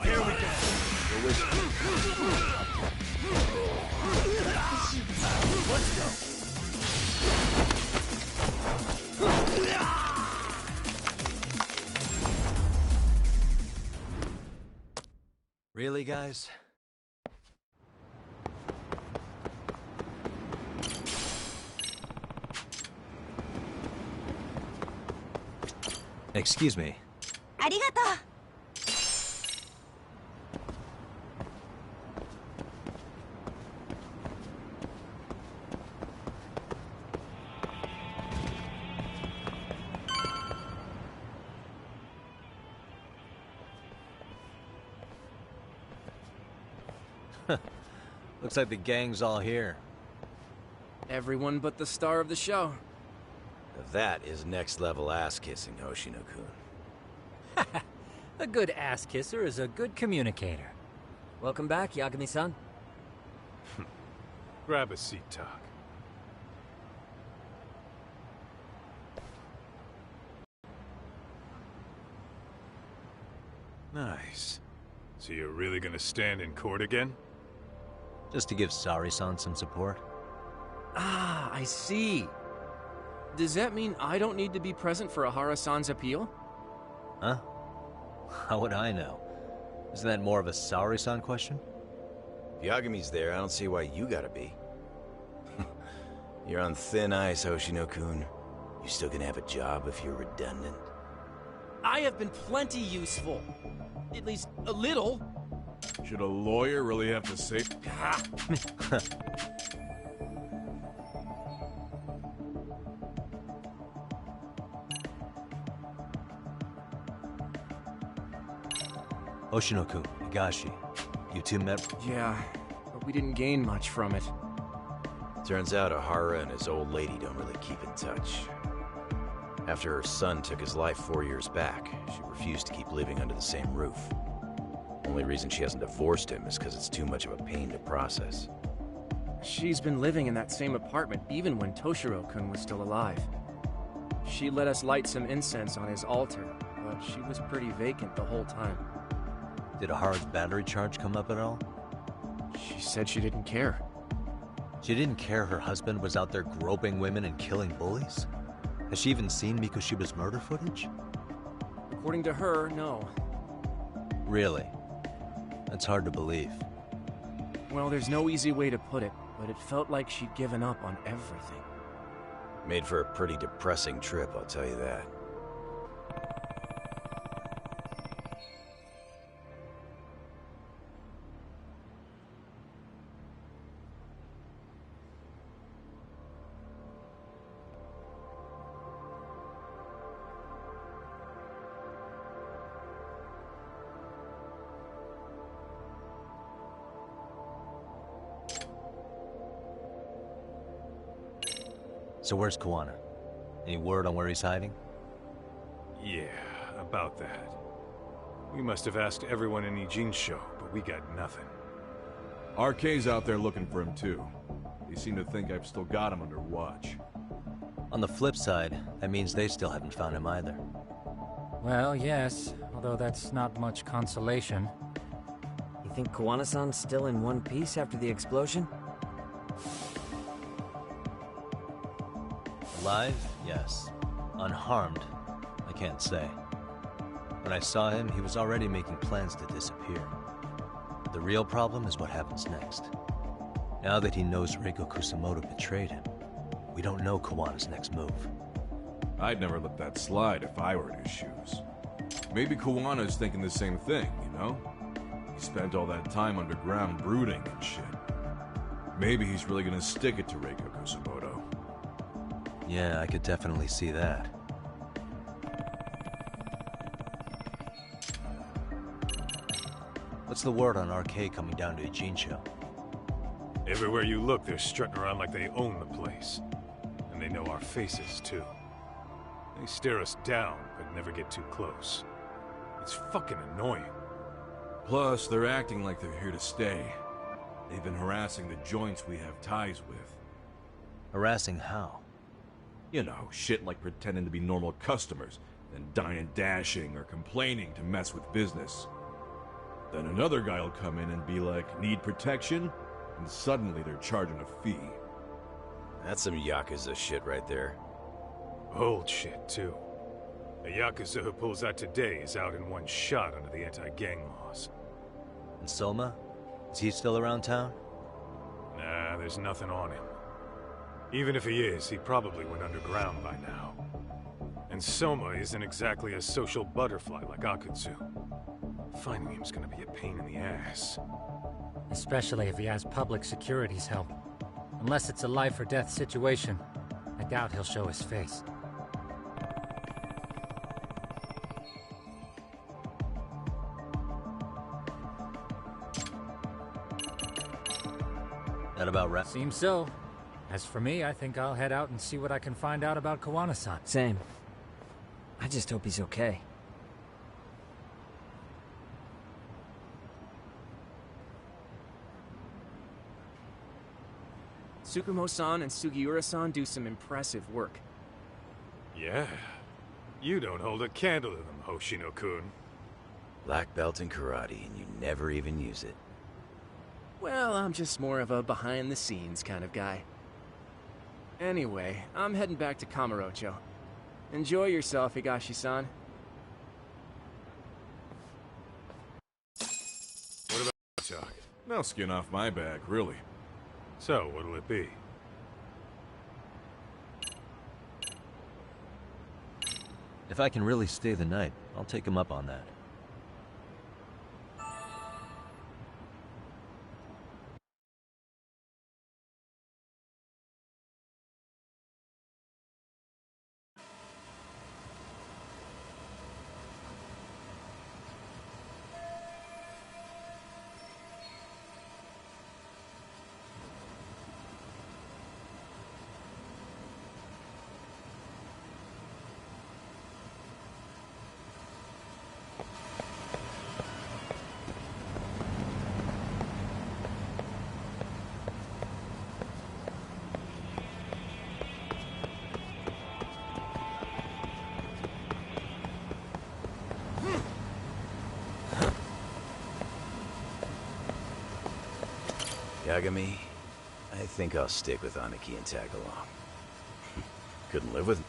Here we go. Let's go. Really, guys? Excuse me. ありがとう。Looks like the gang's all here. Everyone but the star of the show. That is next-level ass-kissing, Hoshino-kun. A good ass kisser is a good communicator. Welcome back, Yagami-san. Grab a seat, Talk. Nice. So you're really gonna stand in court again? Just to give Sari-san some support. Ah, I see. Does that mean I don't need to be present for Ahara-san's appeal? Huh? How would I know? Isn't that more of a Sari-san question? If Yagami's there, I don't see why you gotta be. You're on thin ice, Hoshino-kun. You still gonna have a job if you're redundant? I have been plenty useful. At least a little. Should a lawyer really have to say... Hoshino-kun, Higashi, you two met... Yeah, but we didn't gain much from it. Turns out Ahara and his old lady don't really keep in touch. After her son took his life 4 years back, she refused to keep living under the same roof. Only reason she hasn't divorced him is because it's too much of a pain to process. She's been living in that same apartment even when Toshiro-kun was still alive. She let us light some incense on his altar, but she was pretty vacant the whole time. Did Ahara's battery charge come up at all? She said she didn't care. She didn't care her husband was out there groping women and killing bullies? Has she even seen Mikushiba's murder footage? According to her, no. Really? That's hard to believe. Well, there's no easy way to put it, but it felt like she'd given up on everything. Made for a pretty depressing trip, I'll tell you that. So where's Kawana? Any word on where he's hiding? Yeah, about that. We must have asked everyone in Ijincho, but we got nothing. RK's out there looking for him too. They seem to think I've still got him under watch. On the flip side, that means they still haven't found him either. Well, yes, although that's not much consolation. You think Kawana-san's still in one piece after the explosion? Alive? Yes. Unharmed? I can't say. When I saw him, he was already making plans to disappear. The real problem is what happens next. Now that he knows Reiko Kusamoto betrayed him, we don't know Kawana's next move. I'd never let that slide if I were in his shoes. Maybe Kawana's thinking the same thing, you know? He spent all that time underground brooding and shit. Maybe he's really gonna stick it to Reiko Kusamoto. Yeah, I could definitely see that. What's the word on RK coming down to Ijincho? Everywhere you look, they're strutting around like they own the place. And they know our faces, too. They stare us down, but never get too close. It's fucking annoying. Plus, they're acting like they're here to stay. They've been harassing the joints we have ties with. Harassing how? You know, shit like pretending to be normal customers, then dine and dashing or complaining to mess with business. Then another guy will come in and be like, need protection? And suddenly they're charging a fee. That's some Yakuza shit right there. Old shit, too. A Yakuza who pulls out today is out in one shot under the anti-gang laws. And Soma? Is he still around town? Nah, there's nothing on him. Even if he is, he probably went underground by now. And Soma isn't exactly a social butterfly like Akutsu. Finding him's gonna be a pain in the ass. Especially if he has public security's help. Unless it's a life or death situation, I doubt he'll show his face. That about right? Seems so. As for me, I think I'll head out and see what I can find out about Kawana-san. Same. I just hope he's okay. Tsukumo-san and Sugiura-san do some impressive work. Yeah. You don't hold a candle to them, Hoshino-kun. Black belt in karate, and you never even use it. Well, I'm just more of a behind-the-scenes kind of guy. Anyway, I'm heading back to Kamurocho. Enjoy yourself, Higashi-san. What about Chuck? No skin off my back, really. So, what'll it be? If I can really stay the night, I'll take him up on that. Yagami, I think I'll stick with Aniki and tag along. Couldn't live with him.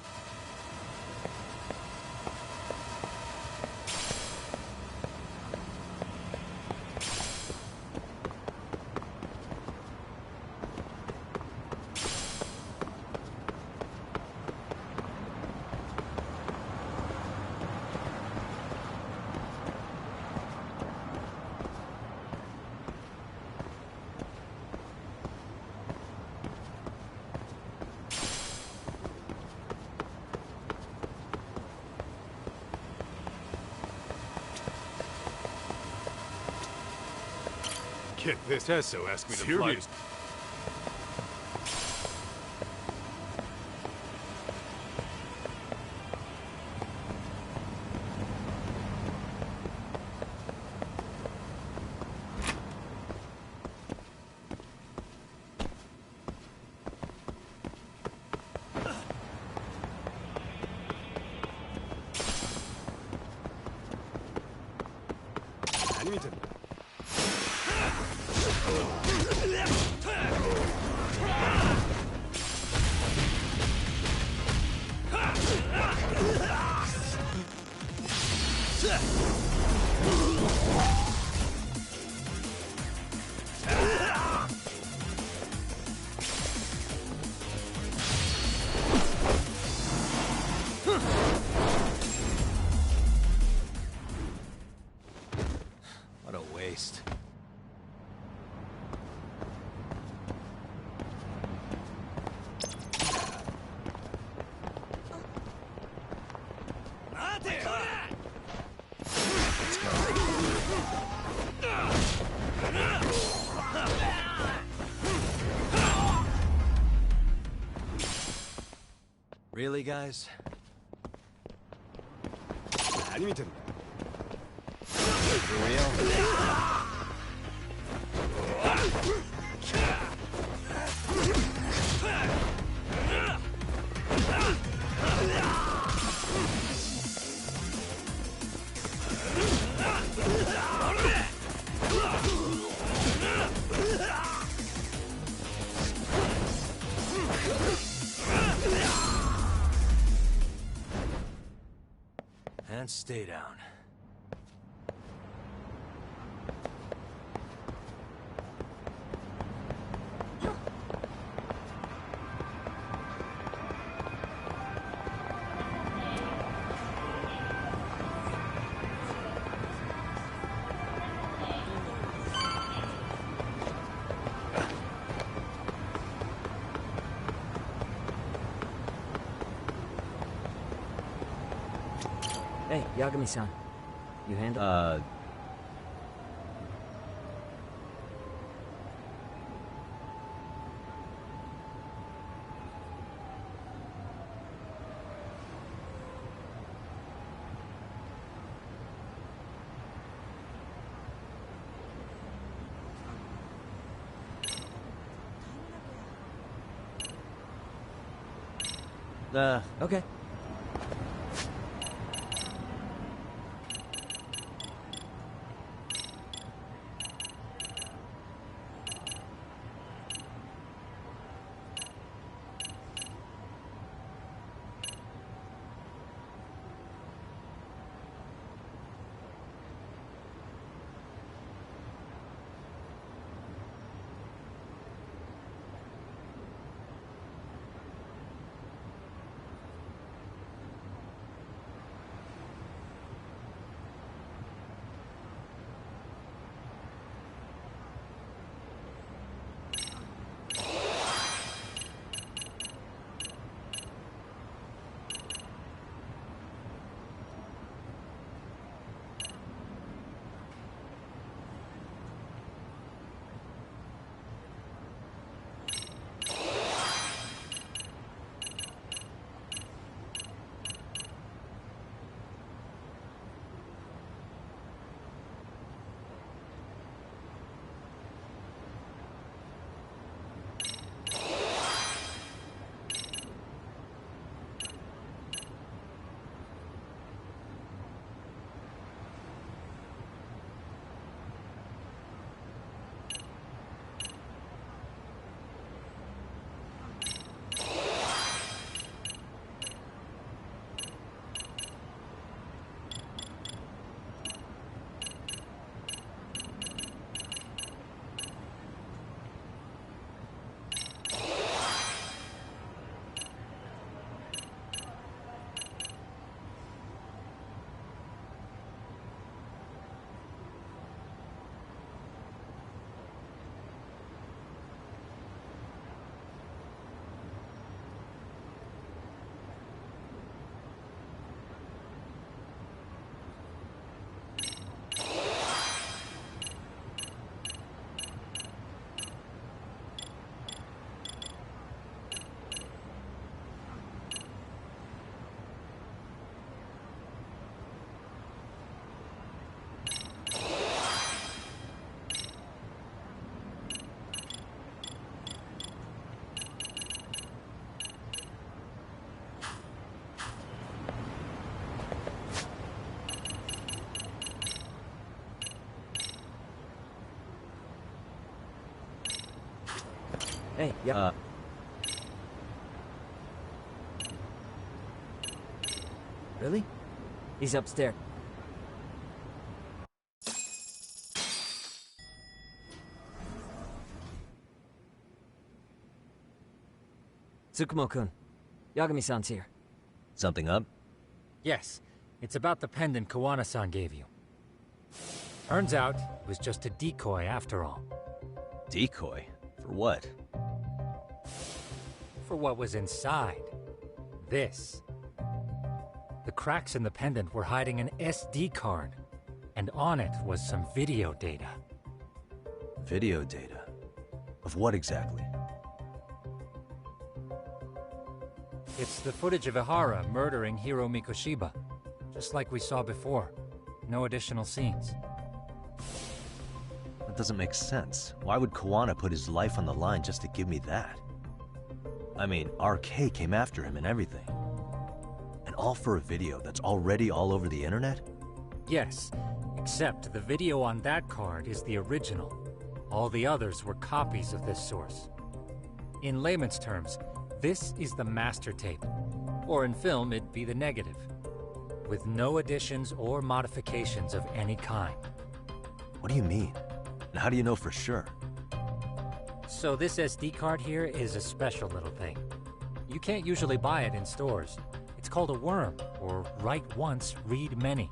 Get this, Tesso asked me to fly. Serious? What a waste. Really, guys? For real? And stay down. Hey, Yagami-san. You handle? Okay. Hey, yeah. Really? He's upstairs. Tsukumo-kun, Yagami-san's here. Something up? Yes, it's about the pendant Kawana-san gave you. Turns out, it was just a decoy after all. Decoy? For what? For what was inside. This. The cracks in the pendant were hiding an SD card, and on it was some video data. Video data? Of what exactly? It's the footage of Ihara murdering Hiro Mikoshiba, just like we saw before. No additional scenes. That doesn't make sense. Why would Kawana put his life on the line just to give me that? I mean, RK came after him and everything. And all for a video that's already all over the internet? Yes, except the video on that card is the original. All the others were copies of this source. In layman's terms, this is the master tape. Or in film, it'd be the negative. with no additions or modifications of any kind. What do you mean? And how do you know for sure? So this SD card here is a special little thing. You can't usually buy it in stores. It's called a worm, or write once, read many.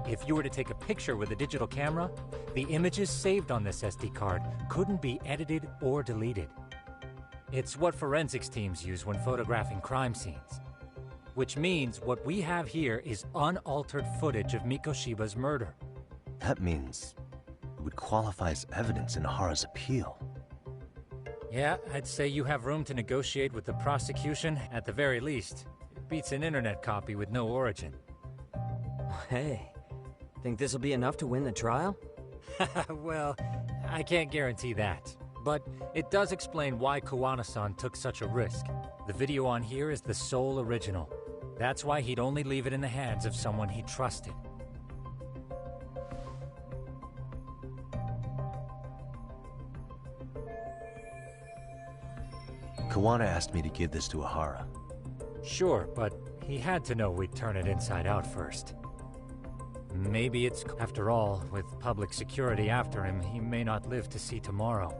If you were to take a picture with a digital camera, the images saved on this SD card couldn't be edited or deleted. It's what forensics teams use when photographing crime scenes. Which means what we have here is unaltered footage of Mikoshiba's murder. That means it would qualify as evidence in Hara's appeal. Yeah, I'd say you have room to negotiate with the prosecution at the very least. It beats an internet copy with no origin. Hey, think this'll be enough to win the trial? Well, I can't guarantee that. But it does explain why Kuwana-san took such a risk. The video on here is the sole original. That's why he'd only leave it in the hands of someone he trusted. Kuwana asked me to give this to Ahara. Sure, but he had to know we'd turn it inside out first. Maybe it's, after all, with public security after him, he may not live to see tomorrow.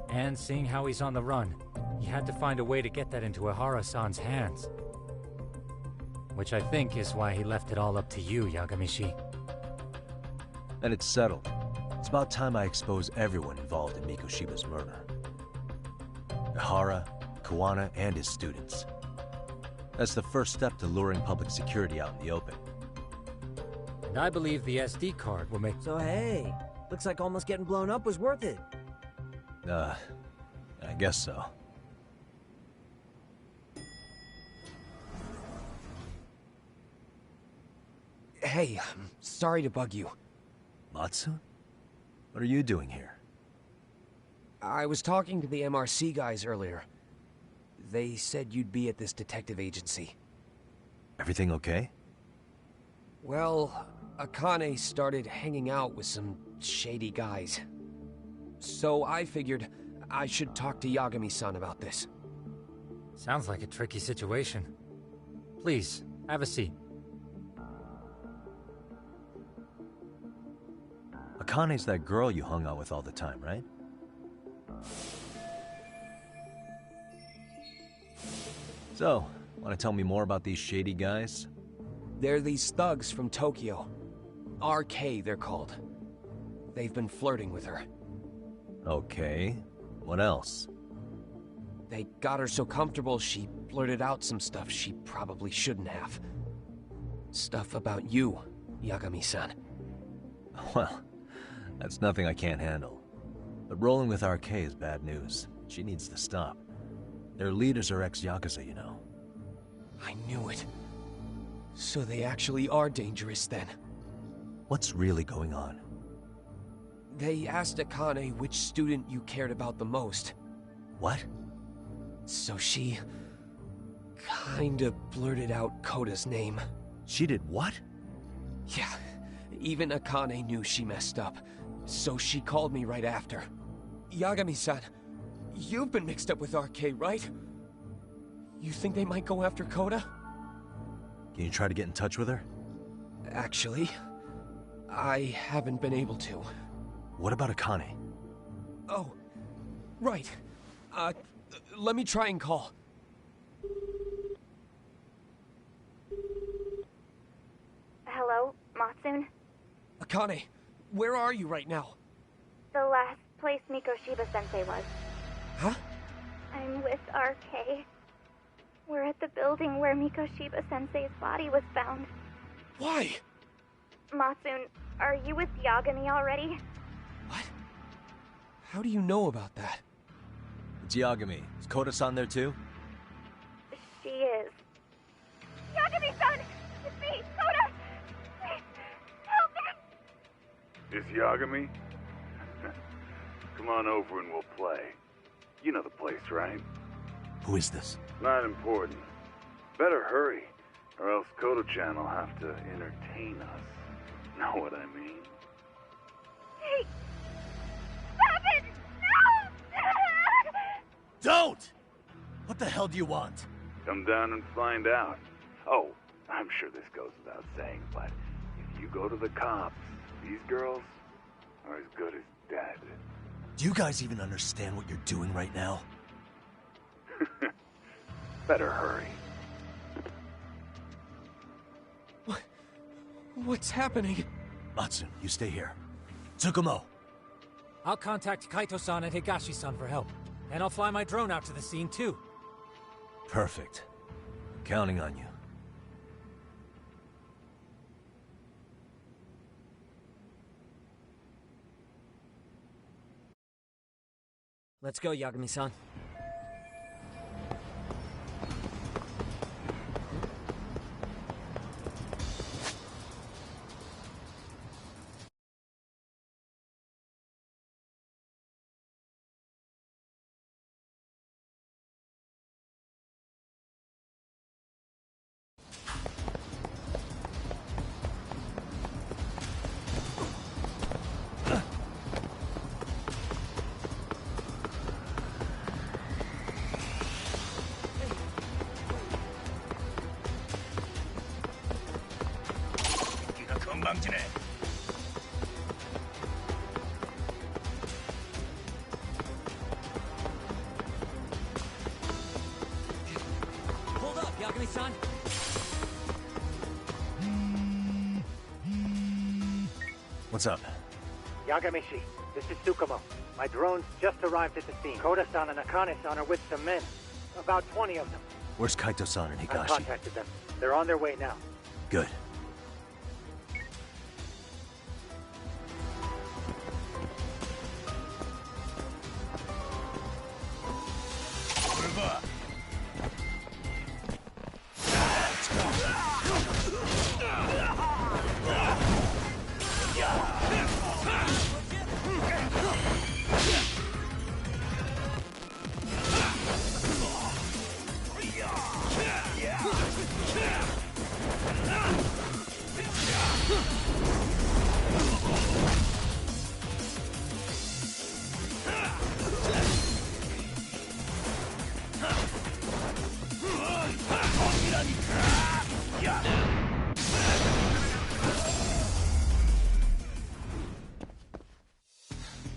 And seeing how he's on the run, he had to find a way to get that into Ahara-san's hands. Which I think is why he left it all up to you, Yagamishi. And it's settled. It's about time I expose everyone involved in Mikoshiba's murder. Ahara, Kuwana, and his students. That's the first step to luring public security out in the open. And I believe the SD card will make... So hey, looks like almost getting blown up was worth it. I guess so. Hey, sorry to bug you. Matsu? What are you doing here? I was talking to the MRC guys earlier. They said you'd be at this detective agency. Everything okay? Well, Akane started hanging out with some shady guys. So I figured I should talk to Yagami-san about this. Sounds like a tricky situation. Please, have a seat. Akane's that girl you hung out with all the time, right? So, want to tell me more about these shady guys? They're these thugs from Tokyo. RK, they're called. They've been flirting with her. Okay. What else? They got her so comfortable she blurted out some stuff she probably shouldn't have. Stuff about you, Yagami-san. Well, that's nothing I can't handle. But rolling with RK is bad news. She needs to stop. Their leaders are ex-Yakuza, you know. I knew it. So they actually are dangerous then. What's really going on? They asked Akane which student you cared about the most. What? So she... kinda blurted out Koda's name. She did what? Yeah, even Akane knew she messed up. So she called me right after. Yagami-san, you've been mixed up with RK, right? You think they might go after Koda? Can you try to get in touch with her? Actually, I haven't been able to. What about Akane? Oh, right. Let me try and call. Hello, Matsun? Akane, where are you right now? The last place Mikoshiba-sensei was. Huh? I'm with RK. We're at the building where Mikoshiba-sensei's body was found. Why? Matsun, are you with Yagami already? What? How do you know about that? It's Yagami. Is Koda-san there too? She is. Yagami-san! It's me, Koda! Please, help me! Is Yagami? Come on over and we'll play. You know the place, right? Who is this? Not important. Better hurry, or else Kodo-chan will have to entertain us. Know what I mean? Hey! Stop it! No! Don't! What the hell do you want? Come down and find out. Oh, I'm sure this goes without saying, but if you go to the cops, these girls are as good as dead. Do you guys even understand what you're doing right now? Better hurry. What's happening? Matsu, you stay here. Tsukumo! I'll contact Kaito-san and Higashi-san for help. And I'll fly my drone out to the scene, too. Perfect. Counting on you. Let's go, Yagami-san. Hold up, Yagami-san! What's up? Yagamishi, this is Tsukumo. My drones just arrived at the scene. Koda-san and Akane-san are with some men. About 20 of them. Where's Kaito-san and I've Higashi? contacted them. They're on their way now. Good.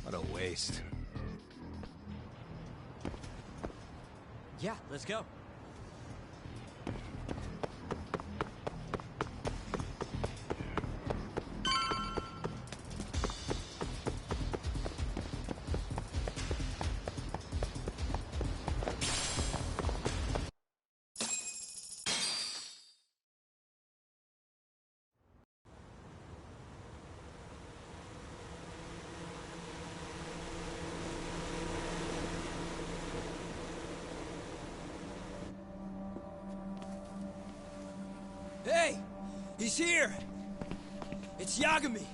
What a waste. Yeah, let's go. Hey! He's here! It's Yagami!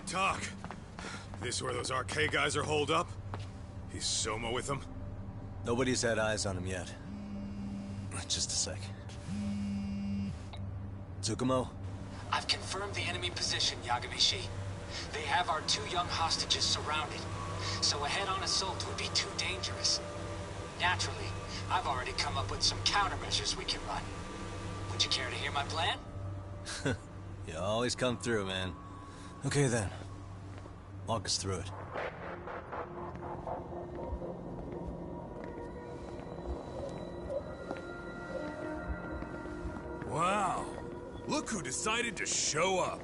Talk. This where those RK guys are holed up? He's Soma with them? Nobody's had eyes on him yet. Just a sec. Tsukumo? I've confirmed the enemy position, Yagami-shi. They have our 2 young hostages surrounded, so a head-on assault would be too dangerous. Naturally, I've already come up with some countermeasures we can run. Would you care to hear my plan? You always come through, man. Okay then. Walk us through it. Wow. Look who decided to show up.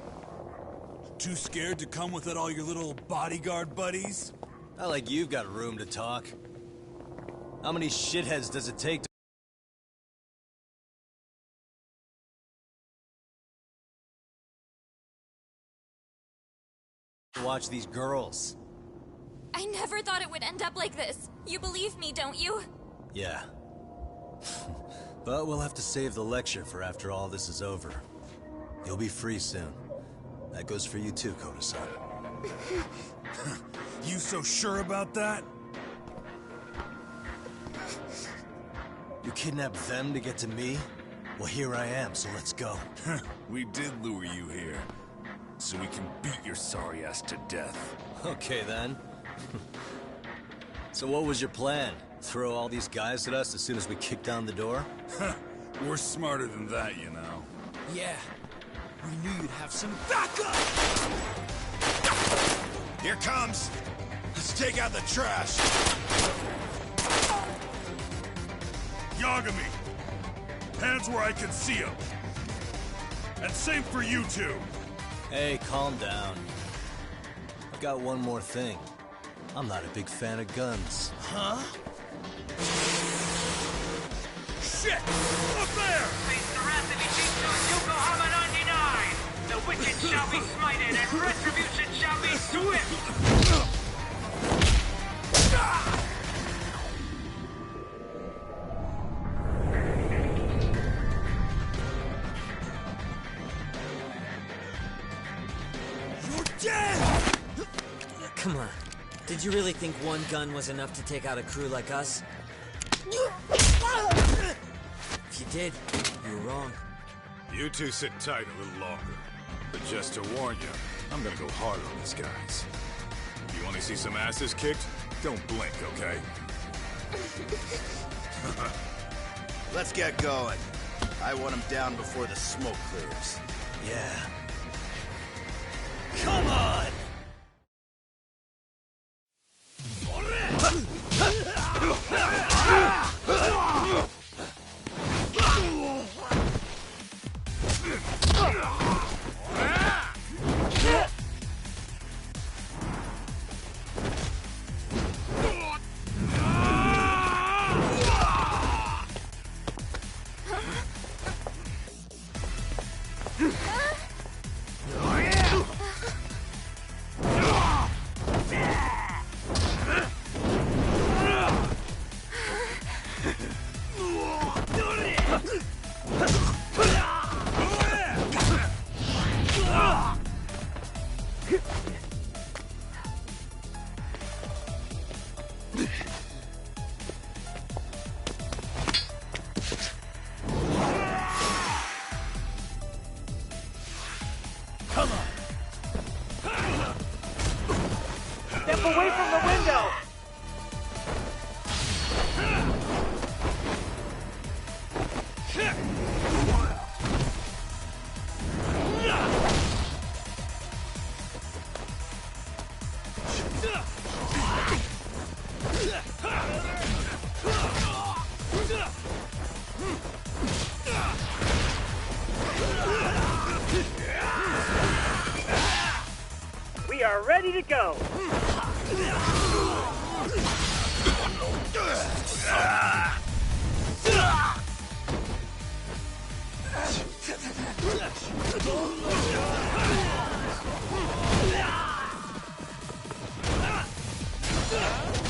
Too scared to come with all your little bodyguard buddies? Not like you've got room to talk. How many shitheads does it take to watch these girls? I never thought it would end up like this. You believe me, don't you? Yeah. But we'll have to save the lecture for after all this is over. You'll be free soon. That goes for you too, Koda-san. You so sure about that? You kidnapped them to get to me? Well, here I am, so let's go. We did lure you here, so we can beat your sorry ass to death. Okay, then. So what was your plan? Throw all these guys at us as soon as we kick down the door? We're smarter than that, you know. Yeah. We knew you'd have some backup! Here comes! Let's take out the trash! Yagami! Hands where I can see them! And same for you two! Hey, calm down. I've got one more thing. I'm not a big fan of guns. Huh? Shit! Up there! Face the wrath of Ijinsu Yokohama 99! The wicked shall be smited and retribution shall be swift! Come on. Did you really think one gun was enough to take out a crew like us? If you did, you were wrong. You two sit tight a little longer. But just to warn you, I'm gonna go hard on these guys. If you want to see some asses kicked, don't blink, okay? Let's get going. I want him down before the smoke clears. Yeah. Come on! Step away from the window! We are ready to go!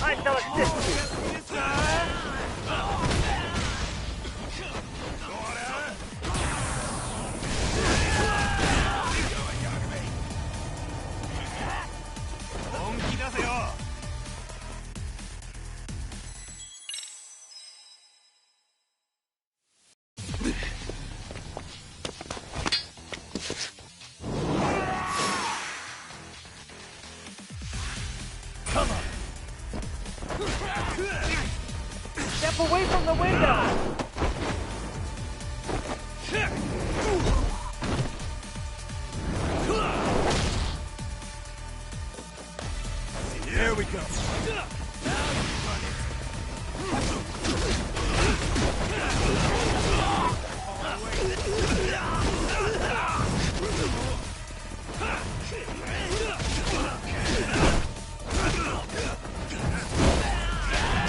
I shall assist you! Step away from the window! Here we go.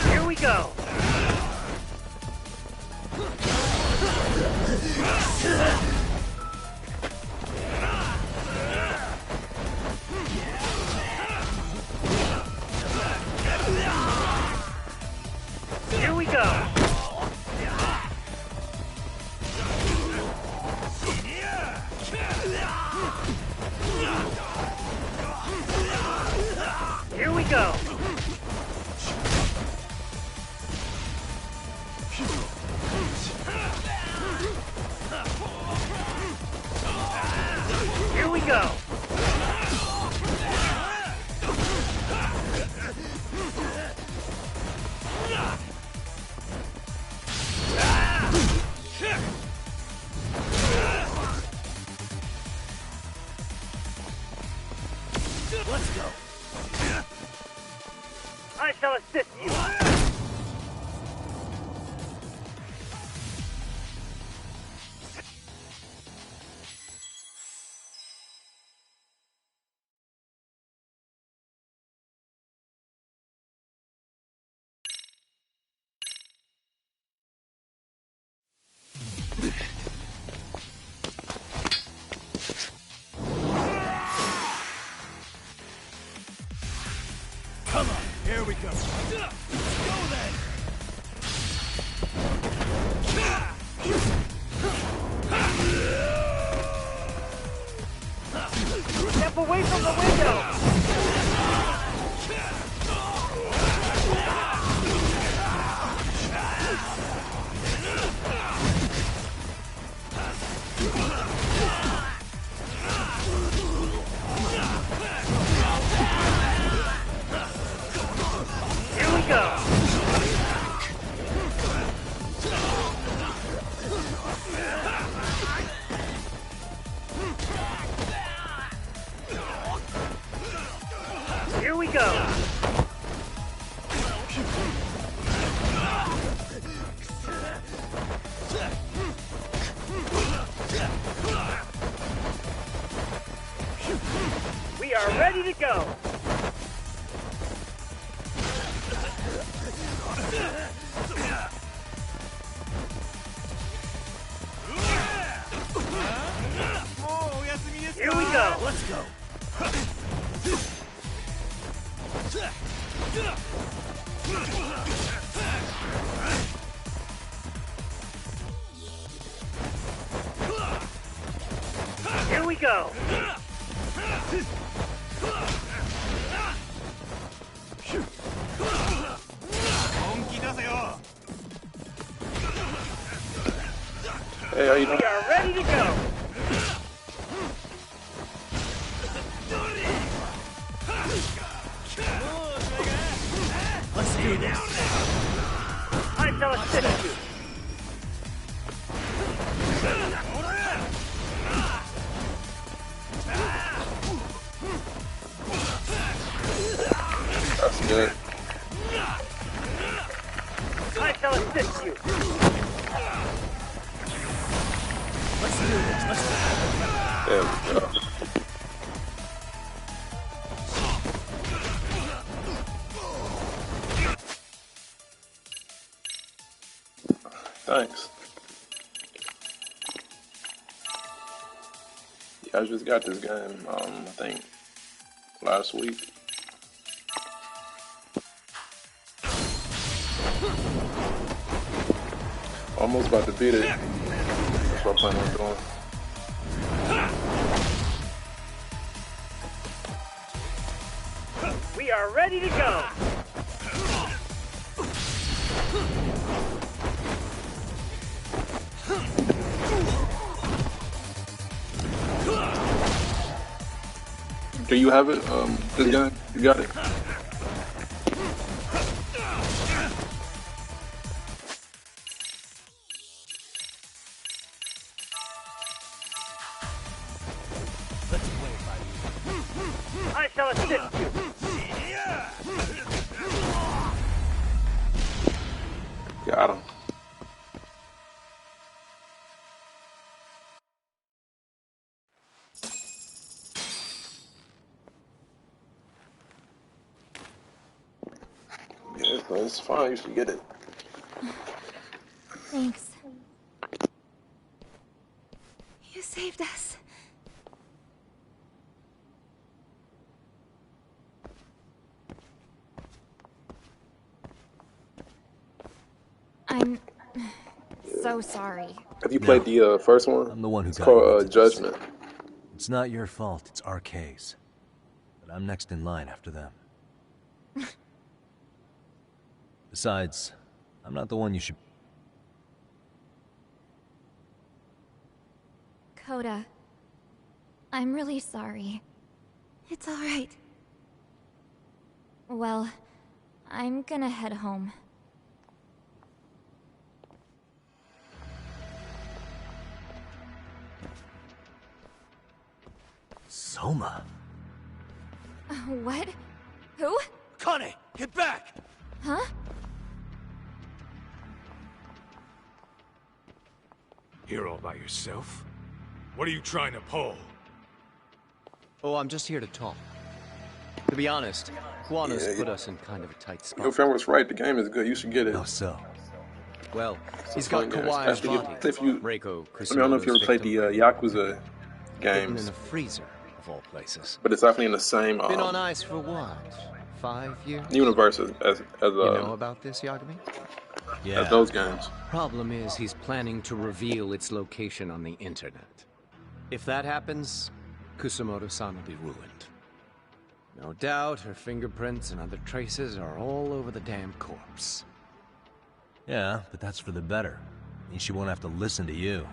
Here we go! Let's go. Here we go. Hey, how you doing? We are ready to go. Let's do this. I shall assist you. That's good. I shall assist you. Let's do this. Let's go. There we go. Thanks. Yeah, I just got this game, I think, last week. Almost about to beat it. That's what I plan on doing. We are ready to go. Do you have it? This game? You got it? I shall assist you. Got him. Yeah, it's fine. You should get it. Thanks. You saved us. I'm so sorry. Have you played the first one? I'm the one who it's got called Judgment. It's not your fault, it's RK's. But I'm next in line after them. Besides, I'm not the one you should... Coda, I'm really sorry. It's all right. Well, I'm gonna head home. Soma? What? Who? Kane, get back! Huh? Here all by yourself? What are you trying to pull? Oh, I'm just here to talk. To be honest, Juana's put us in kind of a tight spot. Your friend was right. The game is good. You should get it. How so? Well, he's got Kawaya's body. Reiko, I don't know if you ever played the Yakuza games. In a freezer, of all places. But it's definitely in the same. Been on ice for what? 5 years? Universe as you know about this, Yagami? Yeah. As those games. Problem is, he's planning to reveal its location on the internet. If that happens, Kusumoto-san will be ruined. No doubt, her fingerprints and other traces are all over the damn corpse. Yeah, but that's for the better. Means she won't have to listen to you.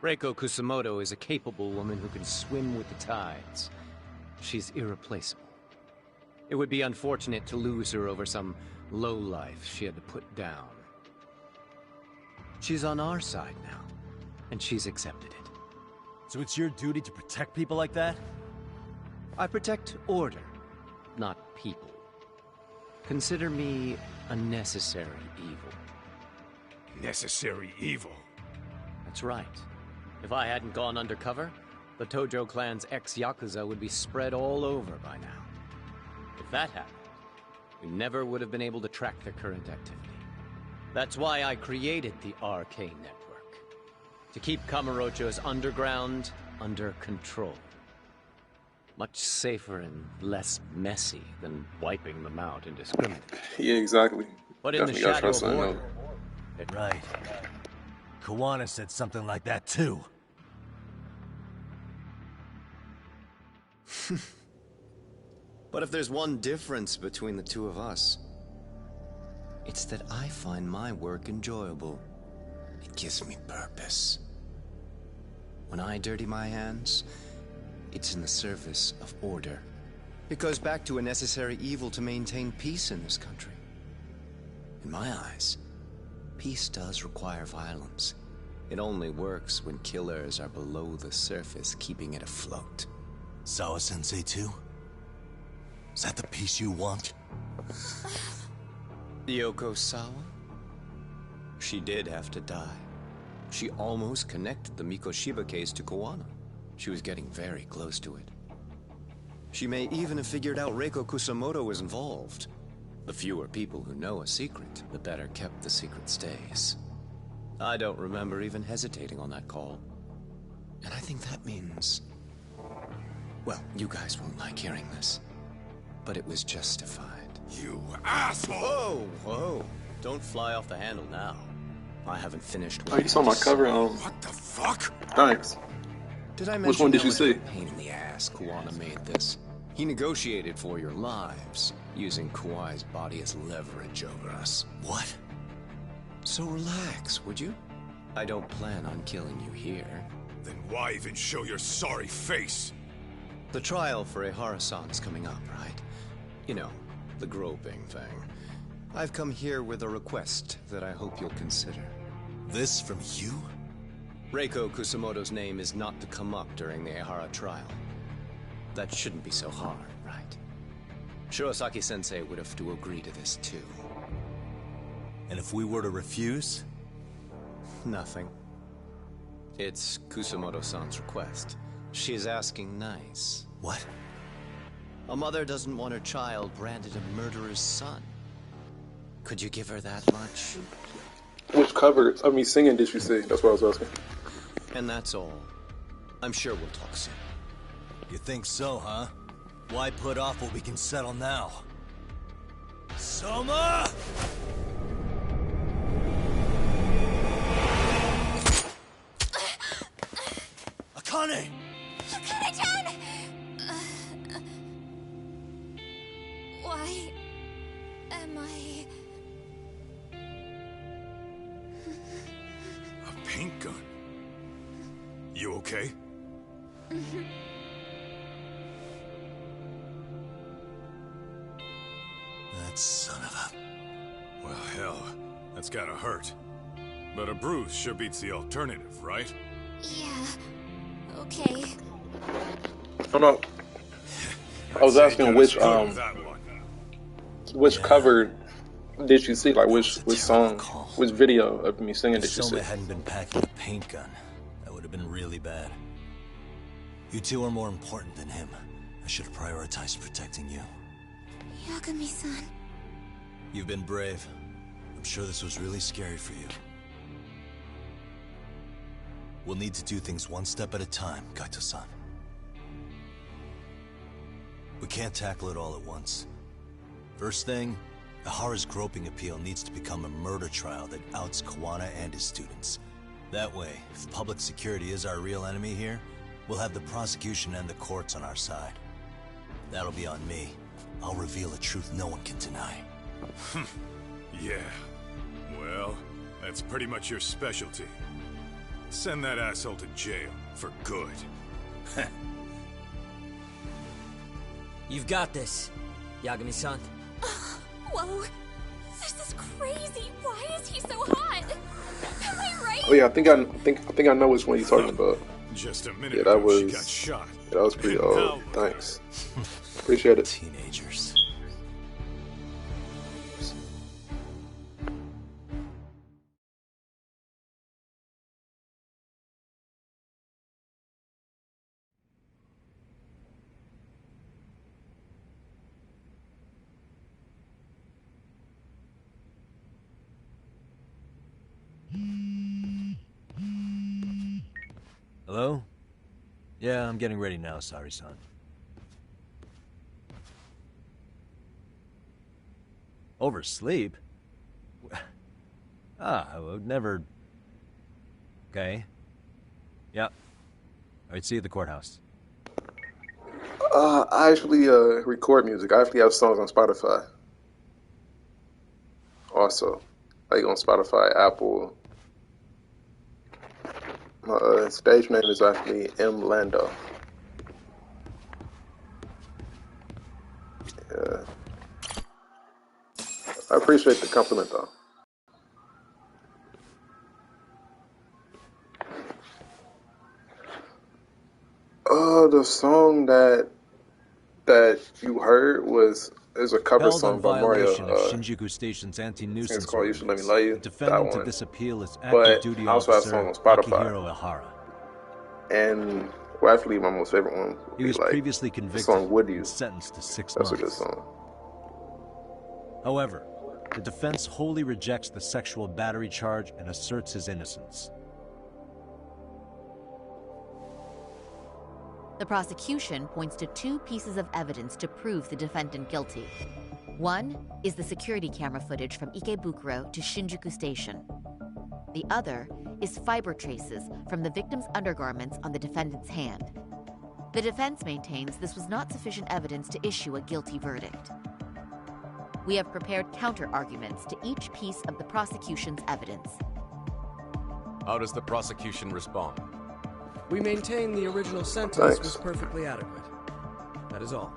Reiko Kusumoto is a capable woman who can swim with the tides. She's irreplaceable. It would be unfortunate to lose her over some lowlife she had to put down. She's on our side now, and she's accepted it. So it's your duty to protect people like that? I protect order, not people. Consider me a necessary evil. Necessary evil? That's right. If I hadn't gone undercover, the Tojo clan's ex-Yakuza would be spread all over by now. If that happened, we never would have been able to track their current activity. That's why I created the RK Network. To keep Kamurocho's underground under control. Much safer and less messy than wiping them out indiscriminately. Yeah, exactly. But in the Definitely gotta shadow try of something war, else. Right. Kuwana said something like that too. But if there's one difference between the two of us, it's that I find my work enjoyable. It gives me purpose. When I dirty my hands, it's in the service of order. It goes back to a necessary evil to maintain peace in this country. In my eyes, peace does require violence. It only works when killers are below the surface, keeping it afloat. Sawa-sensei too? Is that the peace you want? Yoko Sawa? She did have to die. She almost connected the Mikoshiba case to Kuwana. She was getting very close to it. She may even have figured out Reiko Kusamoto was involved. The fewer people who know a secret, the better kept the secret stays. I don't remember even hesitating on that call. And I think that means... well, you guys won't like hearing this, but it was justified. You asshole! Whoa, whoa. Don't fly off the handle now. I haven't finished. Oh, you saw my cover? What the fuck? Thanks. Did I mention Which one did how you much see? of a pain in the ass Kuwana made this? He negotiated for your lives, using Kuai's body as leverage over us. What? So relax, would you? I don't plan on killing you here. Then why even show your sorry face? The trial for Ehara-san is coming up, right? You know, the groping thing. I've come here with a request that I hope you'll consider. This from you? Reiko Kusamoto's name is not to come up during the Ehara trial. That shouldn't be so hard, right? Shirosaki-sensei would have to agree to this too. And if we were to refuse? Nothing. It's Kusamoto-san's request. She's asking nice. What? A mother doesn't want her child branded a murderer's son. Could you give her that much? Which cover, singing did you see? That's what I was asking. And that's all. I'm sure we'll talk soon. You think so, huh? Why put off what we can settle now? Soma! Akane! Akane-chan! Why am I... A paint gun? You okay? That son of a... Well, hell, that's gotta hurt. But a bruise sure beats the alternative, right? Yeah. Okay. Oh no. I was asking which cover did you see? Like which song, which video of me singing did you see? If Soma hadn't been packing a paint gun, that would have been really bad. You two are more important than him. I should have prioritized protecting you. Yagami-san. You've been brave. I'm sure this was really scary for you. We'll need to do things one step at a time, Kaito-san. We can't tackle it all at once. First thing, Ehara's groping appeal needs to become a murder trial that outs Kuwana and his students. That way, if public security is our real enemy here, we'll have the prosecution and the courts on our side. That'll be on me. I'll reveal a truth no one can deny. Yeah. Well, that's pretty much your specialty. Send that asshole to jail for good. You've got this, Yagami-san. Whoa. This is crazy. Why is he so hot? Am I right? Oh yeah, I think I know which one you're talking about. Just a minute Yeah, that ago, was she got shot. Yeah, that was pretty old. Thanks. Appreciate it. Teenagers. Hello? Yeah, I'm getting ready now, Sari-san. Oversleep? I would never... Okay. Yeah. Alright, see you at the courthouse. I actually record music. I actually have songs on Spotify. Also, like on Spotify, Apple. My stage name is actually M. Lando. Yeah. I appreciate the compliment, though. The song that you heard is a cover Held song on by Mario. violation of Shinjuku Station's anti-nuisance It's called "You Should Let Me ordinance. Love You." The defendant That of this appeal is but active duty I also have a officer song on Spotify. Akihiro Ihara. And well, actually, my most favorite one. He was like previously the convicted song "Would You." and sentenced to 6 That's months. a good song. However, the defense wholly rejects the sexual battery charge and asserts his innocence. The prosecution points to 2 pieces of evidence to prove the defendant guilty. One is the security camera footage from Ikebukuro to Shinjuku Station. The other is fiber traces from the victim's undergarments on the defendant's hand. The defense maintains this was not sufficient evidence to issue a guilty verdict. We have prepared counter-arguments to each piece of the prosecution's evidence. How does the prosecution respond? We maintain the original sentence was perfectly adequate. That is all.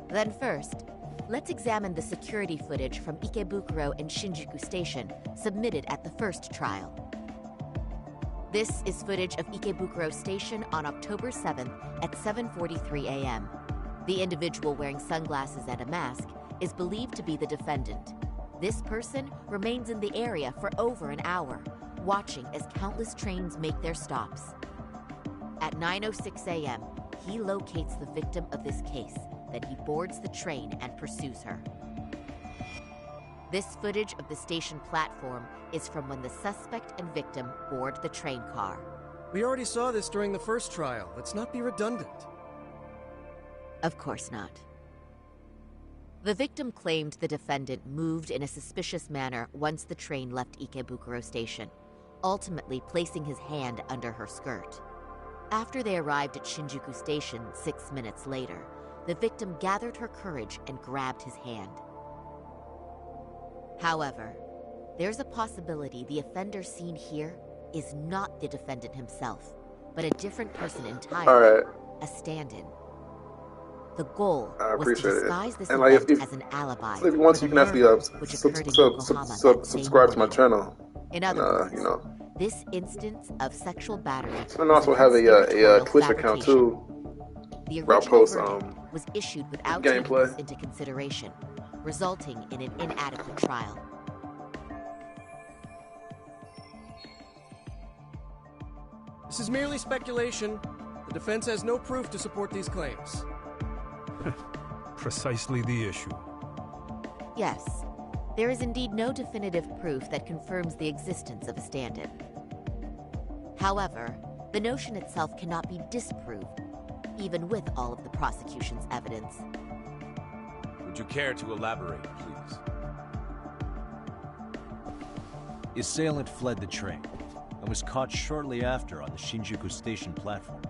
Then first, let's examine the security footage from Ikebukuro and Shinjuku Station submitted at the first trial. This is footage of Ikebukuro Station on October 7th at 7:43 a.m. The individual wearing sunglasses and a mask is believed to be the defendant. This person remains in the area for over an hour, watching as countless trains make their stops. At 9:06 a.m., he locates the victim of this case. Then he boards the train and pursues her. This footage of the station platform is from when the suspect and victim board the train car. We already saw this during the first trial. Let's not be redundant. Of course not. The victim claimed the defendant moved in a suspicious manner once the train left Ikebukuro Station, ultimately placing his hand under her skirt. After they arrived at Shinjuku Station 6 minutes later, the victim gathered her courage and grabbed his hand. However, there's a possibility the offender seen here is not the defendant himself, but a different person entirely, a stand-in. The goal was to disguise this event as an alibi. So if once you can actually subscribe to my channel. In other words, this instance of sexual battery. And I also have a Twitch account too. The where I'll original post verdict was issued without taking gameplay. this into consideration, resulting in an inadequate trial. This is merely speculation. The defense has no proof to support these claims. Precisely the issue. Yes, there is indeed no definitive proof that confirms the existence of a stand-in. However, the notion itself cannot be disproved, even with all of the prosecution's evidence. Would you care to elaborate, please? The assailant fled the train and was caught shortly after on the Shinjuku Station platform.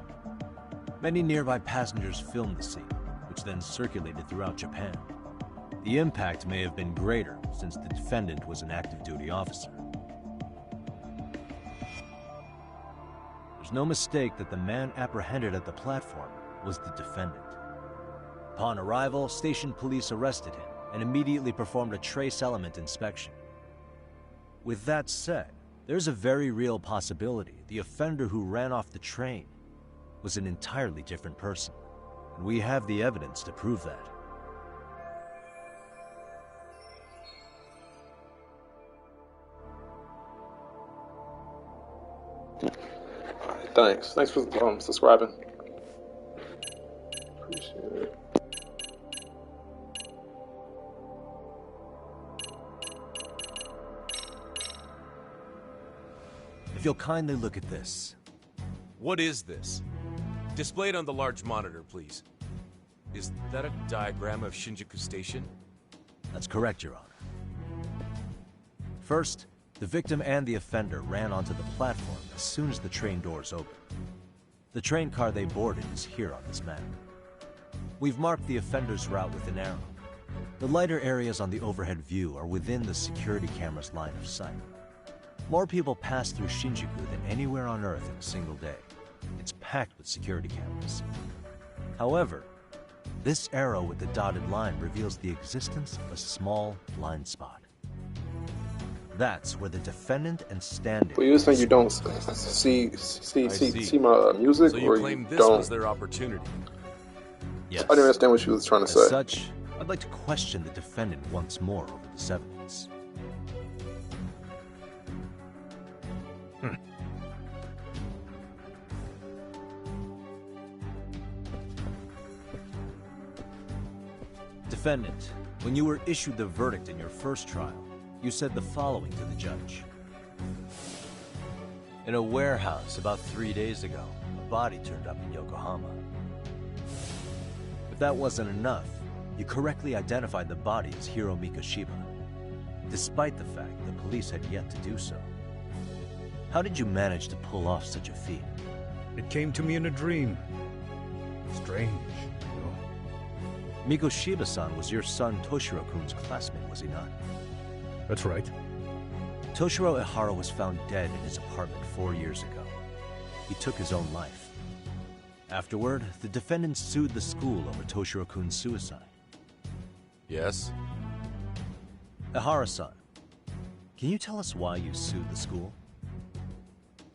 Many nearby passengers filmed the scene, which then circulated throughout Japan. The impact may have been greater since the defendant was an active duty officer. There's no mistake that the man apprehended at the platform was the defendant. Upon arrival, station police arrested him and immediately performed a trace element inspection. With that said, there's a very real possibility the offender who ran off the train was an entirely different person, and we have the evidence to prove that. Thanks for subscribing. Appreciate it. If you'll kindly look at this. What is this? Display it on the large monitor, please. Is that a diagram of Shinjuku Station? That's correct, Your Honor. First, the victim and the offender ran onto the platform as soon as the train doors opened. The train car they boarded is here on this map. We've marked the offender's route with an arrow. The lighter areas on the overhead view are within the security camera's line of sight. More people pass through Shinjuku than anywhere on Earth in a single day. It's packed with security cameras. However, this arrow with the dotted line reveals the existence of a small blind spot. That's where the defendant and stand-in... Well, you're saying you don't see my music, so you or claim you this don't? was their opportunity? Yes. I didn't understand what she was trying to say. As such, I'd like to question the defendant once more over this evidence. Defendant, when you were issued the verdict in your first trial, you said the following to the judge. In a warehouse about 3 days ago, a body turned up in Yokohama. If that wasn't enough, you correctly identified the body as Hiro Mikoshiba, despite the fact the police had yet to do so. How did you manage to pull off such a feat? It came to me in a dream. Strange, you know. Mikoshiba-san was your son Toshiro-kun's classmate, was he not? That's right. Toshiro Ihara was found dead in his apartment 4 years ago. He took his own life. Afterward, the defendant sued the school over Toshiro-kun's suicide. Yes? Ihara-san, can you tell us why you sued the school?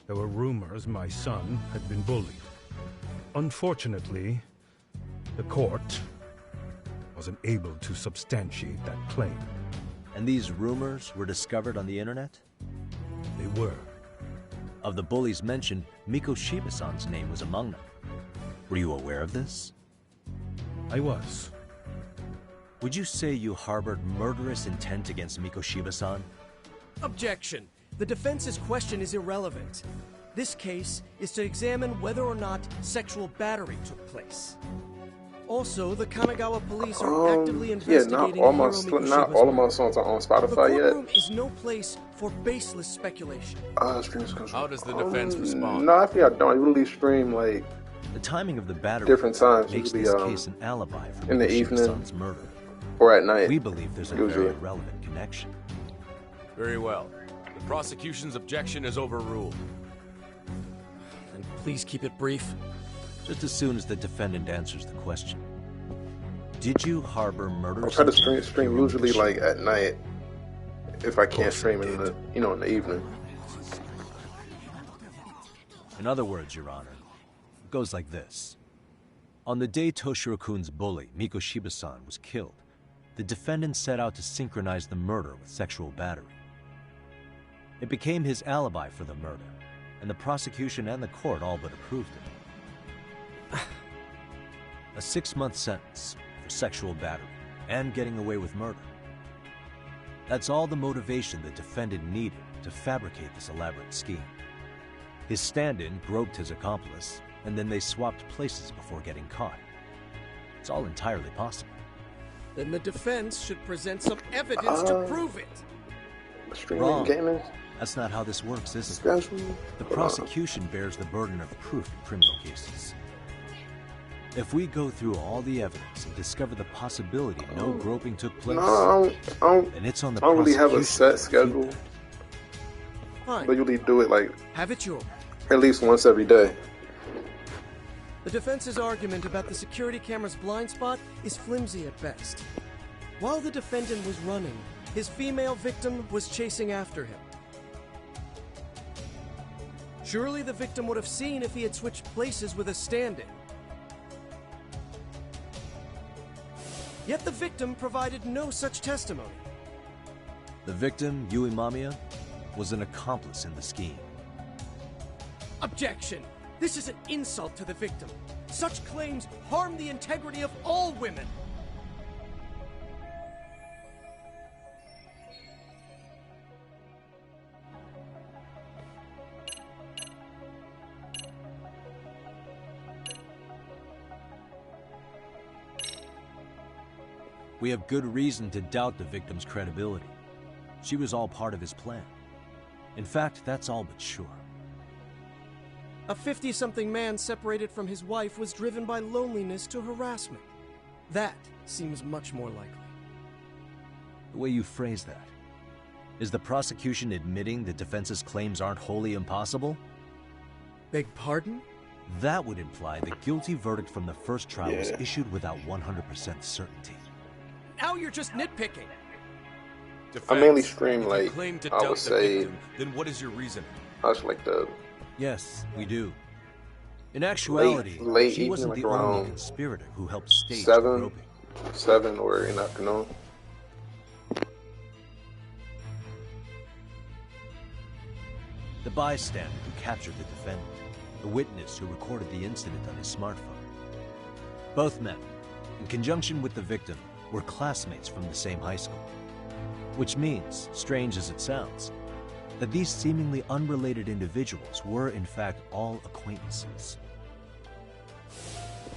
There were rumors my son had been bullied. Unfortunately, the court wasn't able to substantiate that claim. And these rumors were discovered on the internet? They were. Of the bullies mentioned, Mikoshiba-san's name was among them. Were you aware of this? I was. Would you say you harbored murderous intent against Mikoshiba-san? Objection. The defense's question is irrelevant. This case is to examine whether or not sexual battery took place. Also, the Kanagawa police are actively investigating not all of my songs are on Spotify The courtroom yet. is no place for baseless speculation. How does the defense respond? No, actually I don't. I usually stream like the timing of the battery different times. makes Usually, this case an alibi for in the evening Mikoshiba-san's murder. or at night. We believe there's a usually. very relevant connection. Very well. The prosecution's objection is overruled. Then please keep it brief. Just as soon as the defendant answers the question. Did you harbor murderous I try to intent stream usually like at night if I can't stream in the in the evening. In other words, Your Honor, it goes like this. On the day Toshiro-kun's bully, Mikoshiba-san, was killed, the defendant set out to synchronize the murder with sexual battery. It became his alibi for the murder, and the prosecution and the court all but approved it. A 6-month sentence for sexual battery and getting away with murder. That's all the motivation the defendant needed to fabricate this elaborate scheme. His stand-in groped his accomplice, and then they swapped places before getting caught. It's all entirely possible. Then the defense should present some evidence to prove it. Wrong. That's not how this works, is it? The prosecution bears the burden of proof in criminal cases. If we go through all the evidence and discover the possibility no groping took place, then it's on the prosecution. I don't really have a set schedule. Fine. But usually do it like Have it your way. at least once every day. The defense's argument about the security camera's blind spot is flimsy at best. While the defendant was running, his female victim was chasing after him. Surely the victim would have seen if he had switched places with a stand-in. Yet the victim provided no such testimony. The victim, Yui Mamiya, was an accomplice in the scheme. Objection! This is an insult to the victim. Such claims harm the integrity of all women. We have good reason to doubt the victim's credibility. She was all part of his plan. In fact, that's all but sure. A 50-something man separated from his wife was driven by loneliness to harassment. That seems much more likely. The way you phrase that, is the prosecution admitting the defense's claims aren't wholly impossible? Beg pardon? That would imply the guilty verdict from the first trial was issued without 100% certainty. Now you're just nitpicking. Defense, I mainly stream like, I would say, victim, then what is your reason? I was like the... Yes, we do. In actuality, late she wasn't like the around only conspirator who helped stage the groping. 7 or in afternoon. The bystander who captured the defendant, the witness who recorded the incident on his smartphone. Both men, in conjunction with the victim, were classmates from the same high school. Which means, strange as it sounds, that these seemingly unrelated individuals were in fact all acquaintances.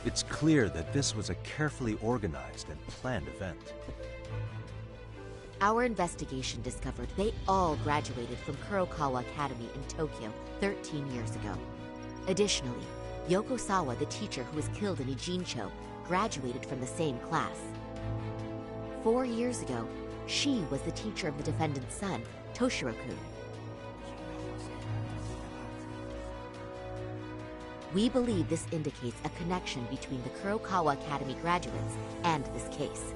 It's clear that this was a carefully organized and planned event. Our investigation discovered they all graduated from Kurokawa Academy in Tokyo 13 years ago. Additionally, Yoko Sawa, the teacher who was killed in Ijincho, graduated from the same class. 4 years ago, she was the teacher of the defendant's son, Toshiro-kun. We believe this indicates a connection between the Kurokawa Academy graduates and this case.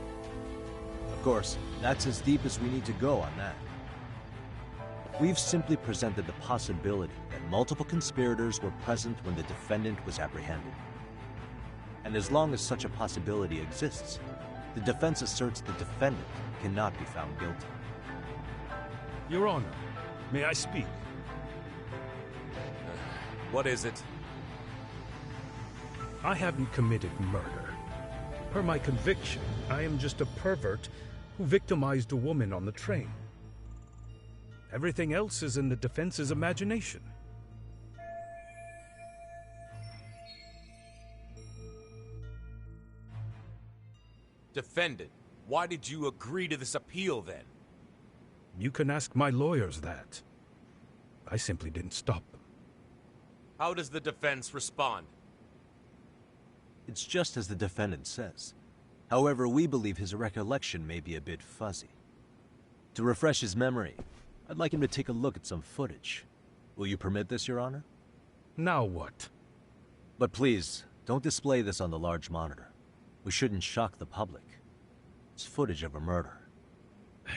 Of course, that's as deep as we need to go on that. We've simply presented the possibility that multiple conspirators were present when the defendant was apprehended. And as long as such a possibility exists, the defense asserts the defendant cannot be found guilty. Your Honor, may I speak? What is it? I haven't committed murder. Per my conviction, I am just a pervert who victimized a woman on the train. Everything else is in the defense's imagination. Defendant, why did you agree to this appeal then? You can ask my lawyers that. I simply didn't stop them. How does the defense respond? It's just as the defendant says. However, we believe his recollection may be a bit fuzzy. To refresh his memory, I'd like him to take a look at some footage. Will you permit this, Your Honor? Now what? But please, don't display this on the large monitor. We shouldn't shock the public. It's footage of a murder.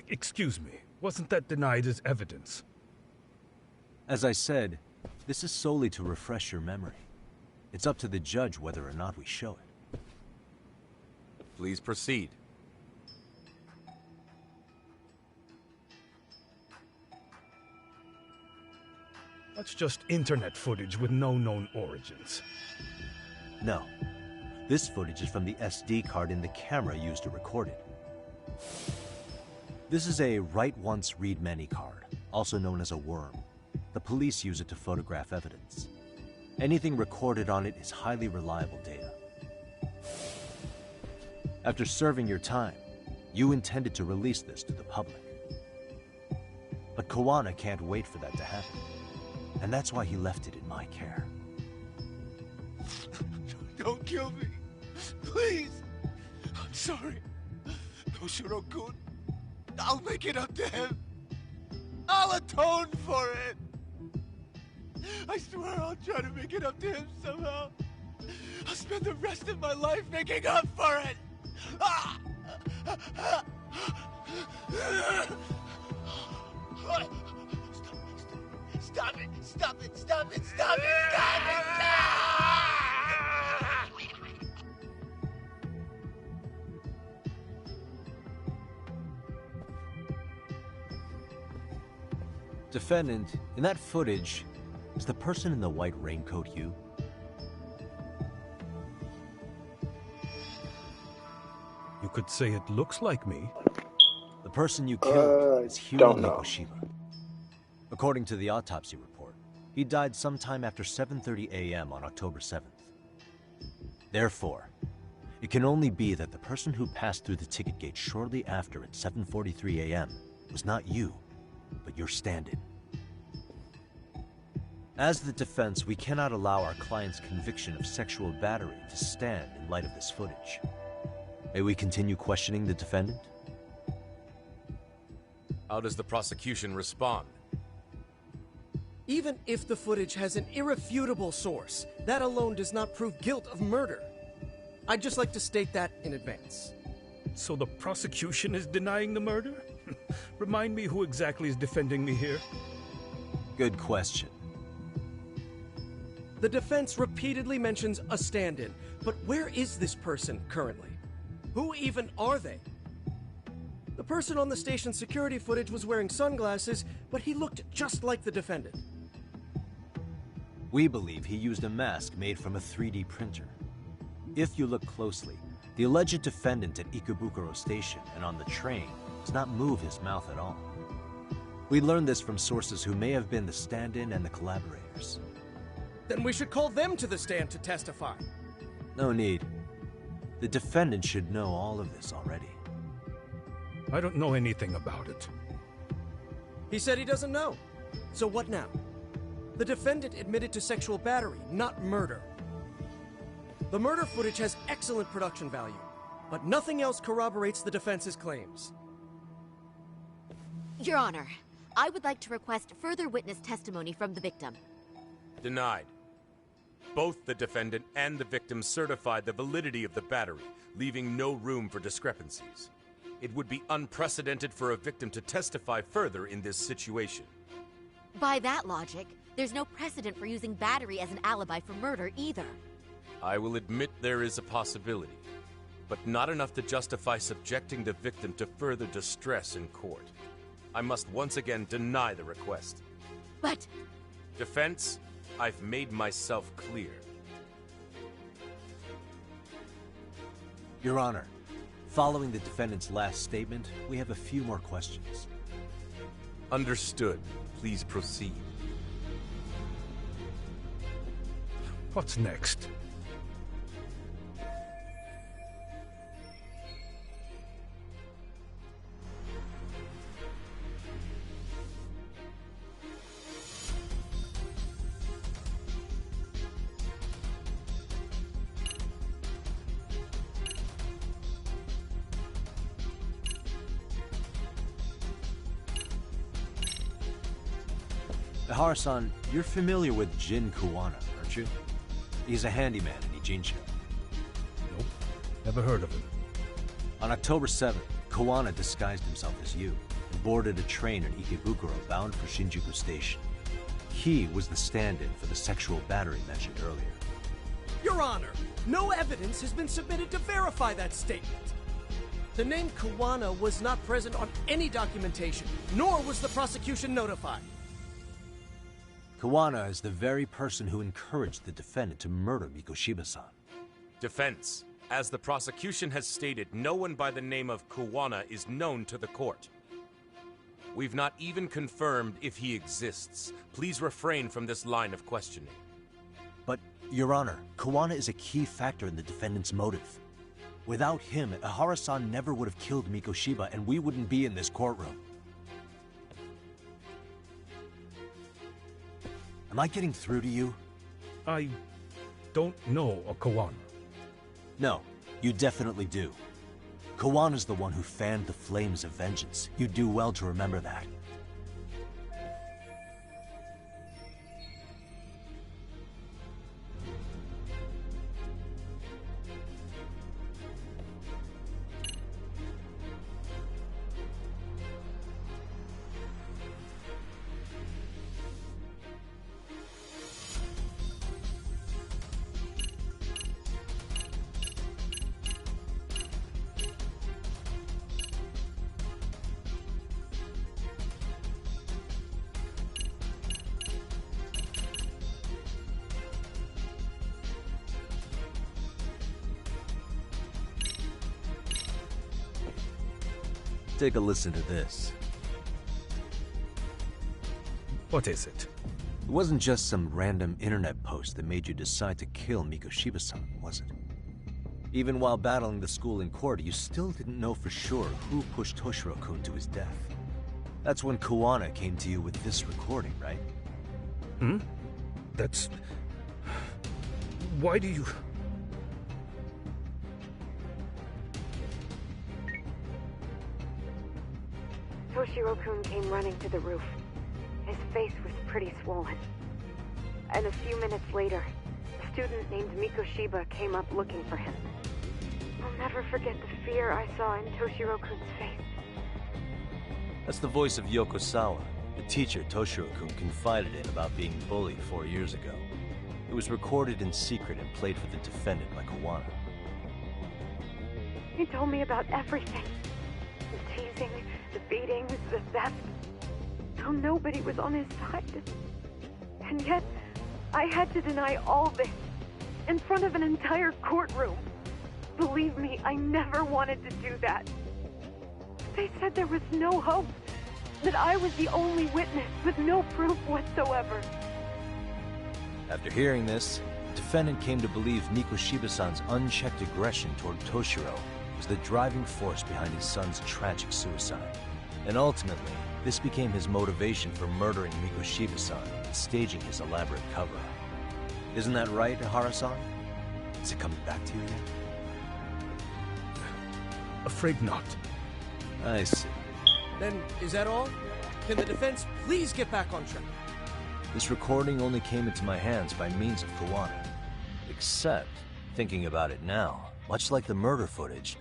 Excuse me, wasn't that denied as evidence? As I said, this is solely to refresh your memory. It's up to the judge whether or not we show it. Please proceed. That's just internet footage with no known origins. No. This footage is from the SD card in the camera used to record it. This is a write once, read many card, also known as a worm. The police use it to photograph evidence. Anything recorded on it is highly reliable data. After serving your time, you intended to release this to the public. But Kawana can't wait for that to happen. And that's why he left it in my care. Don't kill me. Please. I'm sorry. Toshiro-kun. I'll make it up to him. I'll atone for it. I swear I'll try to make it up to him somehow. I'll spend the rest of my life making up for it. Stop it! Stop it! Stop it! Stop it! Stop it! Defendant, in that footage, is the person in the white raincoat you? You could say it looks like me. The person you killed is Hiro Mikoshiba. According to the autopsy report, he died sometime after 7:30 a.m. on October 7th. Therefore, It can only be that the person who passed through the ticket gate shortly after at 7:43 a.m. was not you, but your stand-in. As the defense, we cannot allow our client's conviction of sexual battery to stand in light of this footage. May we continue questioning the defendant? How does the prosecution respond? Even if the footage has an irrefutable source, that alone does not prove guilt of murder. I'd just like to state that in advance. So the prosecution is denying the murder? Remind me who exactly is defending me here? Good question. The defense repeatedly mentions a stand-in, but where is this person currently? Who even are they? The person on the station security footage was wearing sunglasses, but he looked just like the defendant. We believe he used a mask made from a 3D printer. If you look closely, the alleged defendant at Ikebukuro Station and on the train does not move his mouth at all. We learned this from sources who may have been the stand-in and the collaborators. Then we should call them to the stand to testify. No need. The defendant should know all of this already. I don't know anything about it. He said he doesn't know. So what now? The defendant admitted to sexual battery, not murder. The murder footage has excellent production value, but nothing else corroborates the defense's claims. Your Honor, I would like to request further witness testimony from the victim. Denied. Both the defendant and the victim certified the validity of the battery, leaving no room for discrepancies. It would be unprecedented for a victim to testify further in this situation. By that logic, there's no precedent for using battery as an alibi for murder either. I will admit there is a possibility, but not enough to justify subjecting the victim to further distress in court. I must once again deny the request. But... Defense, I've made myself clear. Your Honor, following the defendant's last statement, we have a few more questions. Understood. Please proceed. What's next? Hara-san, you're familiar with Jin Kuwana, aren't you? He's a handyman in Ijincho. Nope, never heard of him. On October 7th, Kuwana disguised himself as you and boarded a train in Ikebukuro bound for Shinjuku Station. He was the stand-in for the sexual battery mentioned earlier. Your Honor, no evidence has been submitted to verify that statement. The name Kuwana was not present on any documentation, nor was the prosecution notified. Kuwana is the very person who encouraged the defendant to murder Mikoshiba-san. Defense. As the prosecution has stated, no one by the name of Kuwana is known to the court. We've not even confirmed if he exists. Please refrain from this line of questioning. But, Your Honor, Kuwana is a key factor in the defendant's motive. Without him, Hara-san never would have killed Mikoshiba, and we wouldn't be in this courtroom. Am I getting through to you? I don't know a Kuwana. No, you definitely do. Kawana's the one who fanned the flames of vengeance. You do well to remember that. Take a listen to this. What is it? It wasn't just some random internet post that made you decide to kill Mikoshiba-san, was it? Even while battling the school in court, you still didn't know for sure who pushed Toshiro-kun to his death. That's when Kuwana came to you with this recording, right? Hmm? That's... Why do you... Toshiro-kun came running to the roof. His face was pretty swollen. And a few minutes later, a student named Mikoshiba came up looking for him. I'll never forget the fear I saw in Toshiro-kun's face. That's the voice of Yokosawa, the teacher Toshiro-kun confided in about being bullied 4 years ago. It was recorded in secret and played for the defendant by Kuwana. He told me about everything. The teasing, the beatings, the theft. How nobody was on his side. And yet, I had to deny all this in front of an entire courtroom. Believe me, I never wanted to do that. They said there was no hope, that I was the only witness with no proof whatsoever. After hearing this, the defendant came to believe Mikoshiba-san's unchecked aggression toward Toshiro was the driving force behind his son's tragic suicide. And ultimately, this became his motivation for murdering Mikoshiba-san and staging his elaborate cover-up. Isn't that right, Ihara-san? Is it coming back to you yet? Afraid not. I see. Then, is that all? Can the defense please get back on track? This recording only came into my hands by means of Kuwana. Except, thinking about it now, much like the murder footage,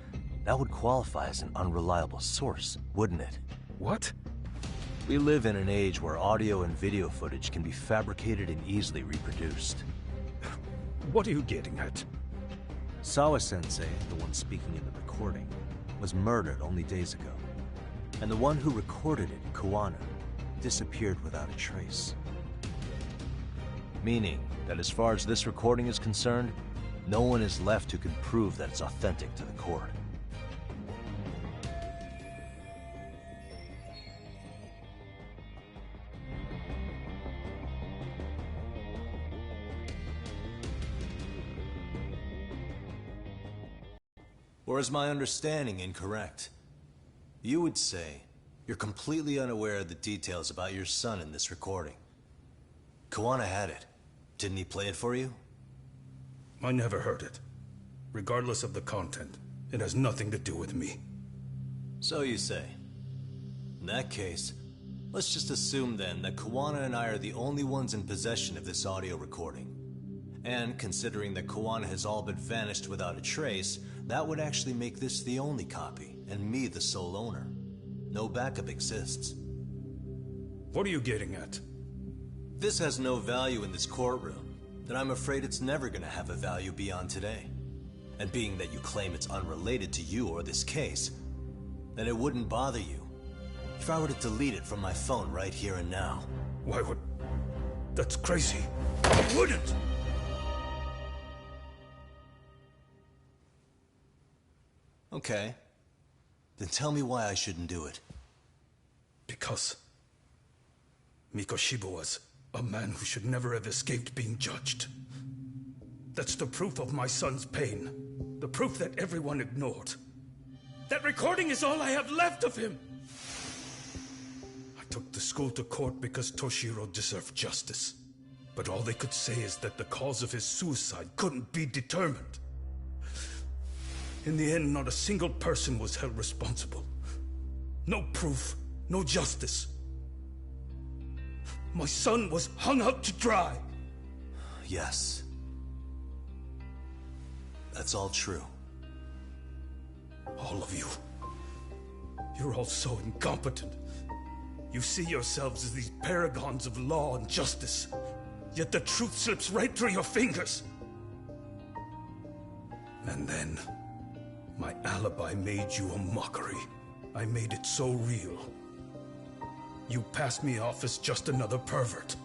that would qualify as an unreliable source, wouldn't it? What? We live in an age where audio and video footage can be fabricated and easily reproduced. What are you getting at? Sawa-sensei, the one speaking in the recording, was murdered only days ago. And the one who recorded it, Kuwana, disappeared without a trace. Meaning that as far as this recording is concerned, no one is left who can prove that it's authentic to the court. Or is my understanding incorrect? You would say you're completely unaware of the details about your son in this recording. Kuwana had it. Didn't he play it for you? I never heard it. Regardless of the content, it has nothing to do with me. So you say. In that case, let's just assume then that Kuwana and I are the only ones in possession of this audio recording. And considering that Kuwana has all but vanished without a trace, that would actually make this the only copy, and me the sole owner. No backup exists. What are you getting at? This has no value in this courtroom, then I'm afraid it's never gonna have a value beyond today. And being that you claim it's unrelated to you or this case, then it wouldn't bother you if I were to delete it from my phone right here and now. Why would... That's crazy. I wouldn't! Okay. Then tell me why I shouldn't do it. Because Mikoshiba was a man who should never have escaped being judged. That's the proof of my son's pain. The proof that everyone ignored. That recording is all I have left of him! I took the school to court because Toshiro deserved justice. But all they could say is that the cause of his suicide couldn't be determined. In the end, not a single person was held responsible. No proof, no justice. My son was hung out to dry. Yes. That's all true. All of you. You're all so incompetent. You see yourselves as these paragons of law and justice. Yet the truth slips right through your fingers. And then... my alibi made you a mockery. I made it so real. You passed me off as just another pervert.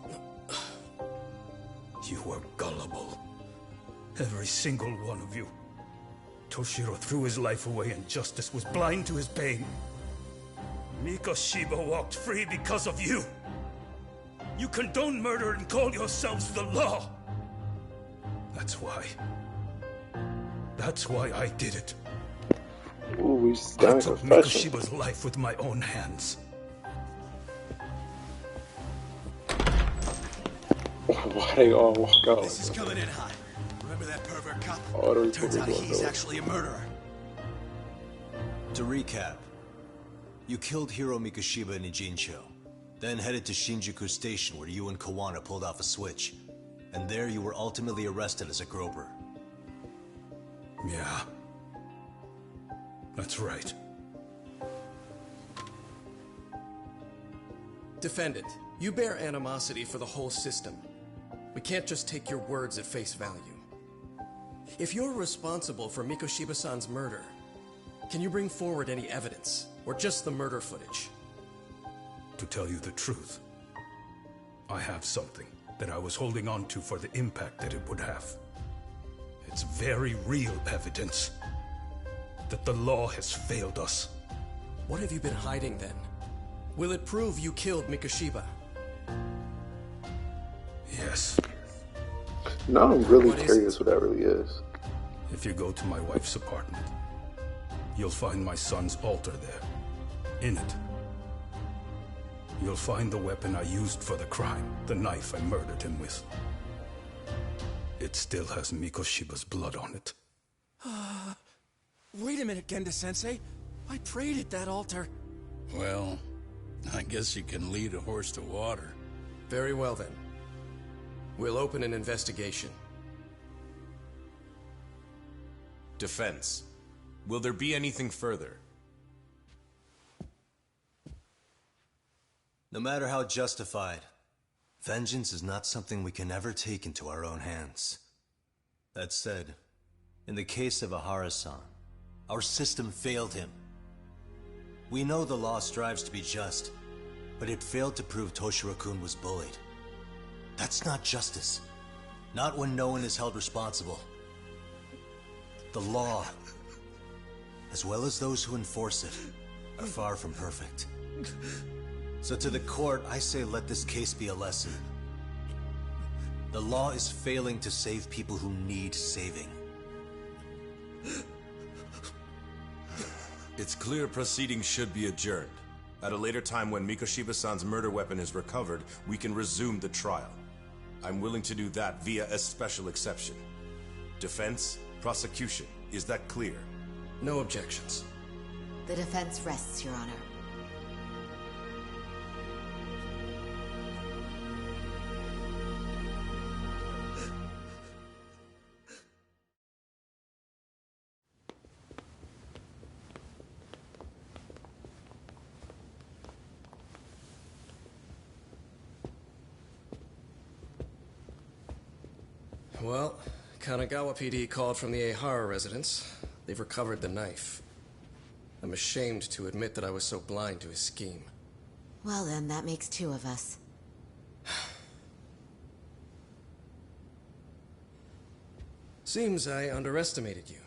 You were gullible. Every single one of you. Toshiro threw his life away and justice was blind to his pain. Mikoshiba walked free because of you. You condone murder and call yourselves the law. That's why. That's why I did it. Ooh, we just I got a took confession. Mikoshiba's life with my own hands. Why they all walk out? This is coming in hot. Remember that pervert cop? Oh, those Turns out people he's don't. actually a murderer. To recap, you killed Hiro Mikoshiba in Ijincho, then headed to Shinjuku Station where you and Kawana pulled off a switch, and there you were ultimately arrested as a groper. Yeah. That's right. Defendant, you bear animosity for the whole system. We can't just take your words at face value. If you're responsible for Mikoshiba-san's murder, can you bring forward any evidence, or just the murder footage? To tell you the truth, I have something that I was holding on to for the impact that it would have. It's very real evidence that the law has failed us. What have you been hiding then? Will it prove you killed Mikoshiba? Yes. Now I'm really What is curious what that really is. If you go to my wife's apartment, you'll find my son's altar there. In it, you'll find the weapon I used for the crime, the knife I murdered him with. It still has Mikoshiba's blood on it. Wait a minute, Genda-sensei. I prayed at that altar. Well, I guess you can lead a horse to water. Very well then. We'll open an investigation. Defense. Will there be anything further? No matter how justified, vengeance is not something we can ever take into our own hands. That said, in the case of Ahara-san, our system failed him. We know the law strives to be just, but it failed to prove Toshiro-kun was bullied. That's not justice. Not when no one is held responsible. The law, as well as those who enforce it, are far from perfect. So to the court, I say let this case be a lesson. The law is failing to save people who need saving. It's clear proceedings should be adjourned. At a later time when Mikoshiba-san's murder weapon is recovered, we can resume the trial. I'm willing to do that via a special exception. Defense, prosecution, is that clear? No objections. The defense rests, Your Honor. Well, Kanagawa PD called from the Ehara residence. They've recovered the knife. I'm ashamed to admit that I was so blind to his scheme. Well then, that makes two of us. Seems I underestimated you.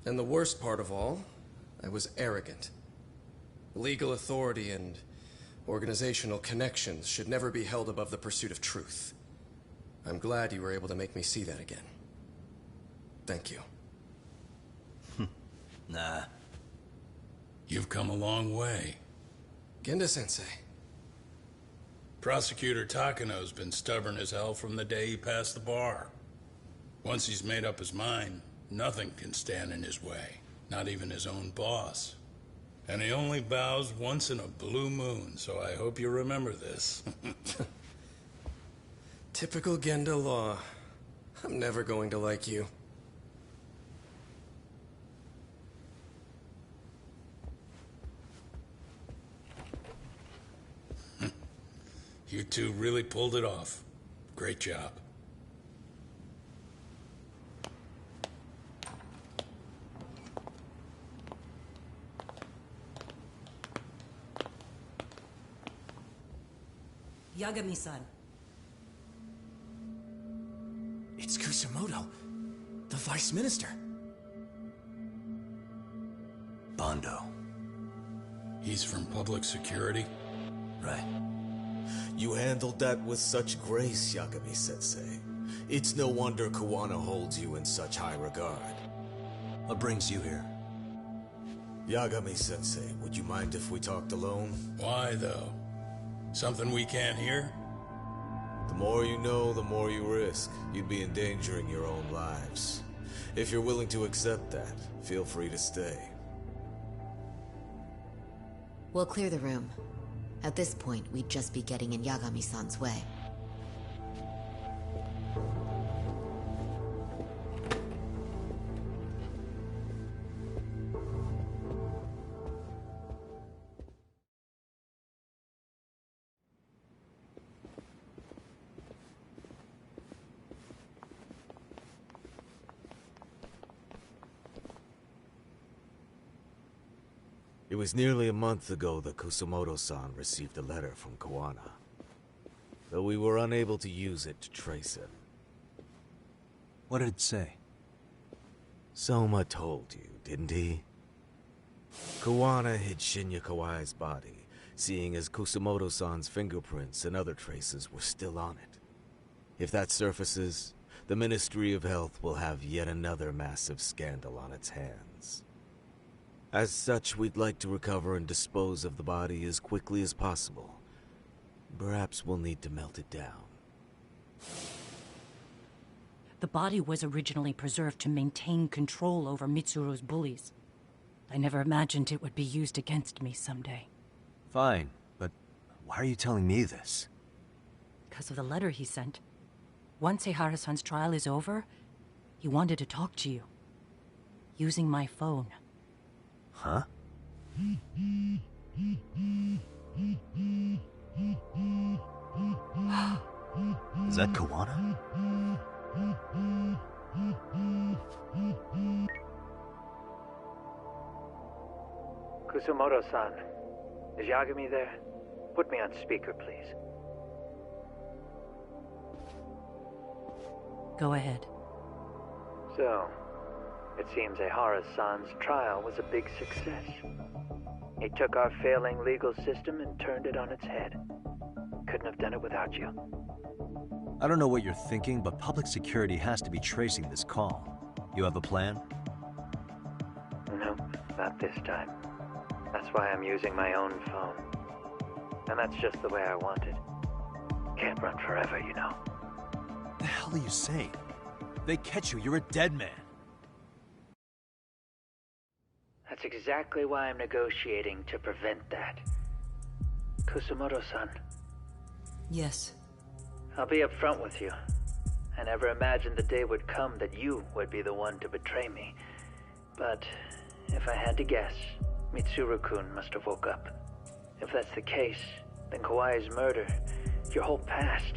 And the worst part of all, I was arrogant. Legal authority and organizational connections should never be held above the pursuit of truth. I'm glad you were able to make me see that again. Thank you. Nah. You've come a long way. Genda-sensei. Prosecutor Takano's been stubborn as hell from the day he passed the bar. Once he's made up his mind, nothing can stand in his way, not even his own boss. And he only bows once in a blue moon, so I hope you remember this. Typical Genda law. I'm never going to like you. You two really pulled it off. Great job. Yagami-san. It's Kusamoto, the Vice Minister. Bondo. He's from public security? Right. You handled that with such grace, Yagami-sensei. It's no wonder Kawana holds you in such high regard. What brings you here? Yagami-sensei, would you mind if we talked alone? Why, though? Something we can't hear? The more you know, the more you risk. You'd be endangering your own lives. If you're willing to accept that, feel free to stay. We'll clear the room. At this point, we'd just be getting in Yagami-san's way. It was nearly a month ago that Kusumoto-san received a letter from Kawana, though we were unable to use it to trace him. What did it say? Soma told you, didn't he? Kawana hid Shinya Kawai's body, seeing as Kusumoto-san's fingerprints and other traces were still on it. If that surfaces, the Ministry of Health will have yet another massive scandal on its hands. As such, we'd like to recover and dispose of the body as quickly as possible. Perhaps we'll need to melt it down. The body was originally preserved to maintain control over Mitsuru's bullies. I never imagined it would be used against me someday. Fine, but why are you telling me this? Because of the letter he sent. Once Eihara-san's trial is over, he wanted to talk to you. Using my phone. Huh? Is that Kawana? Kusumoto-san, is Yagami there? Put me on speaker, please. Go ahead. So, it seems Eihara-san's trial was a big success. He took our failing legal system and turned it on its head. Couldn't have done it without you. I don't know what you're thinking, but public security has to be tracing this call. You have a plan? No, not this time. That's why I'm using my own phone. And that's just the way I want it. Can't run forever, you know. What the hell are you saying? If they catch you, you're a dead man. That's exactly why I'm negotiating to prevent that. Kusumoto-san. Yes. I'll be upfront with you. I never imagined the day would come that you would be the one to betray me. But if I had to guess, Mitsuru-kun must have woke up. If that's the case, then Kawai's murder, your whole past,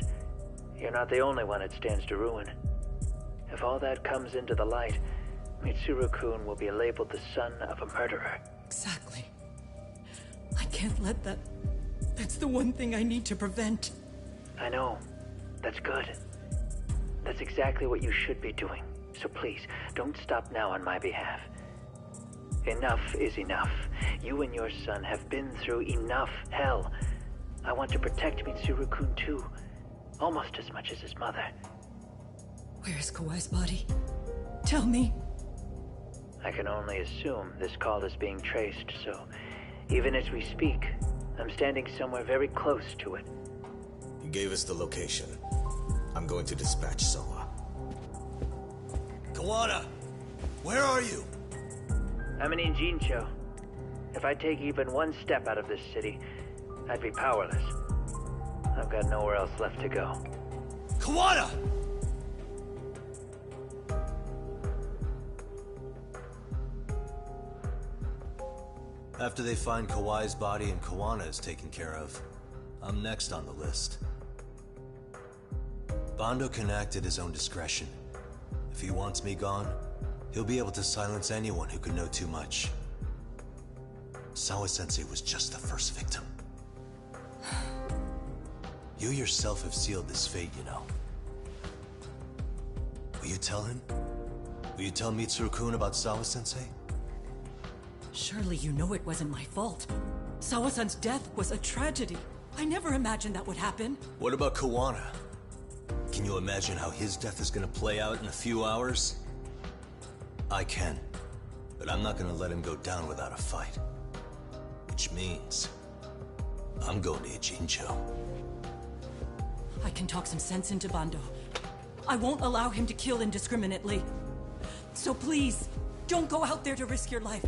you're not the only one it stands to ruin. If all that comes into the light, Mitsuru-kun will be labeled the son of a murderer. Exactly. I can't let that... That's the one thing I need to prevent. I know. That's good. That's exactly what you should be doing. So please, don't stop now on my behalf. Enough is enough. You and your son have been through enough hell. I want to protect Mitsuru-kun too. Almost as much as his mother. Where is Kawai's body? Tell me. I can only assume this call is being traced, so even as we speak, I'm standing somewhere very close to it. He gave us the location. I'm going to dispatch Soma. Kawana! Where are you? I'm in Injincho. If I take even one step out of this city, I'd be powerless. I've got nowhere else left to go. Kawana! After they find Kawai's body and Kawana is taken care of, I'm next on the list. Bando can act at his own discretion. If he wants me gone, he'll be able to silence anyone who could know too much. Sawa-sensei was just the first victim. You yourself have sealed this fate, you know. Will you tell him? Will you tell Mitsuru-kun about Sawa-sensei? Surely you know it wasn't my fault. Sawa-san's death was a tragedy. I never imagined that would happen. What about Kawana? Can you imagine how his death is gonna play out in a few hours? I can. But I'm not gonna let him go down without a fight. Which means... I'm going to Ijincho. I can talk some sense into Bando. I won't allow him to kill indiscriminately. So please, don't go out there to risk your life.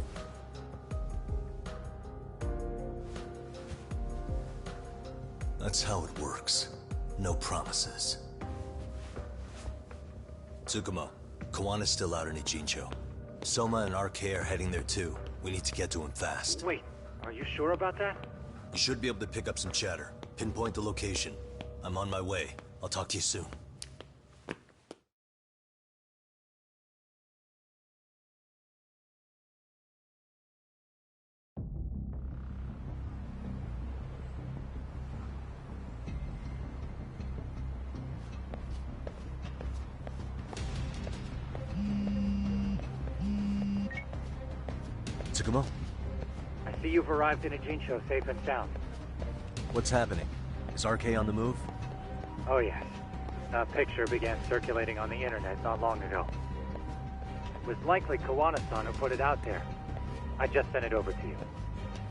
That's how it works. No promises. Tsukumo, Kawana's still out in Ijincho. Soma and RK are heading there too. We need to get to him fast. Wait, are you sure about that? You should be able to pick up some chatter. Pinpoint the location. I'm on my way. I'll talk to you soon. Tsukumo? I see you've arrived in Ijincho safe and sound. What's happening? Is RK on the move? Oh yes. A picture began circulating on the internet not long ago. It was likely Kawana-san who put it out there. I just sent it over to you.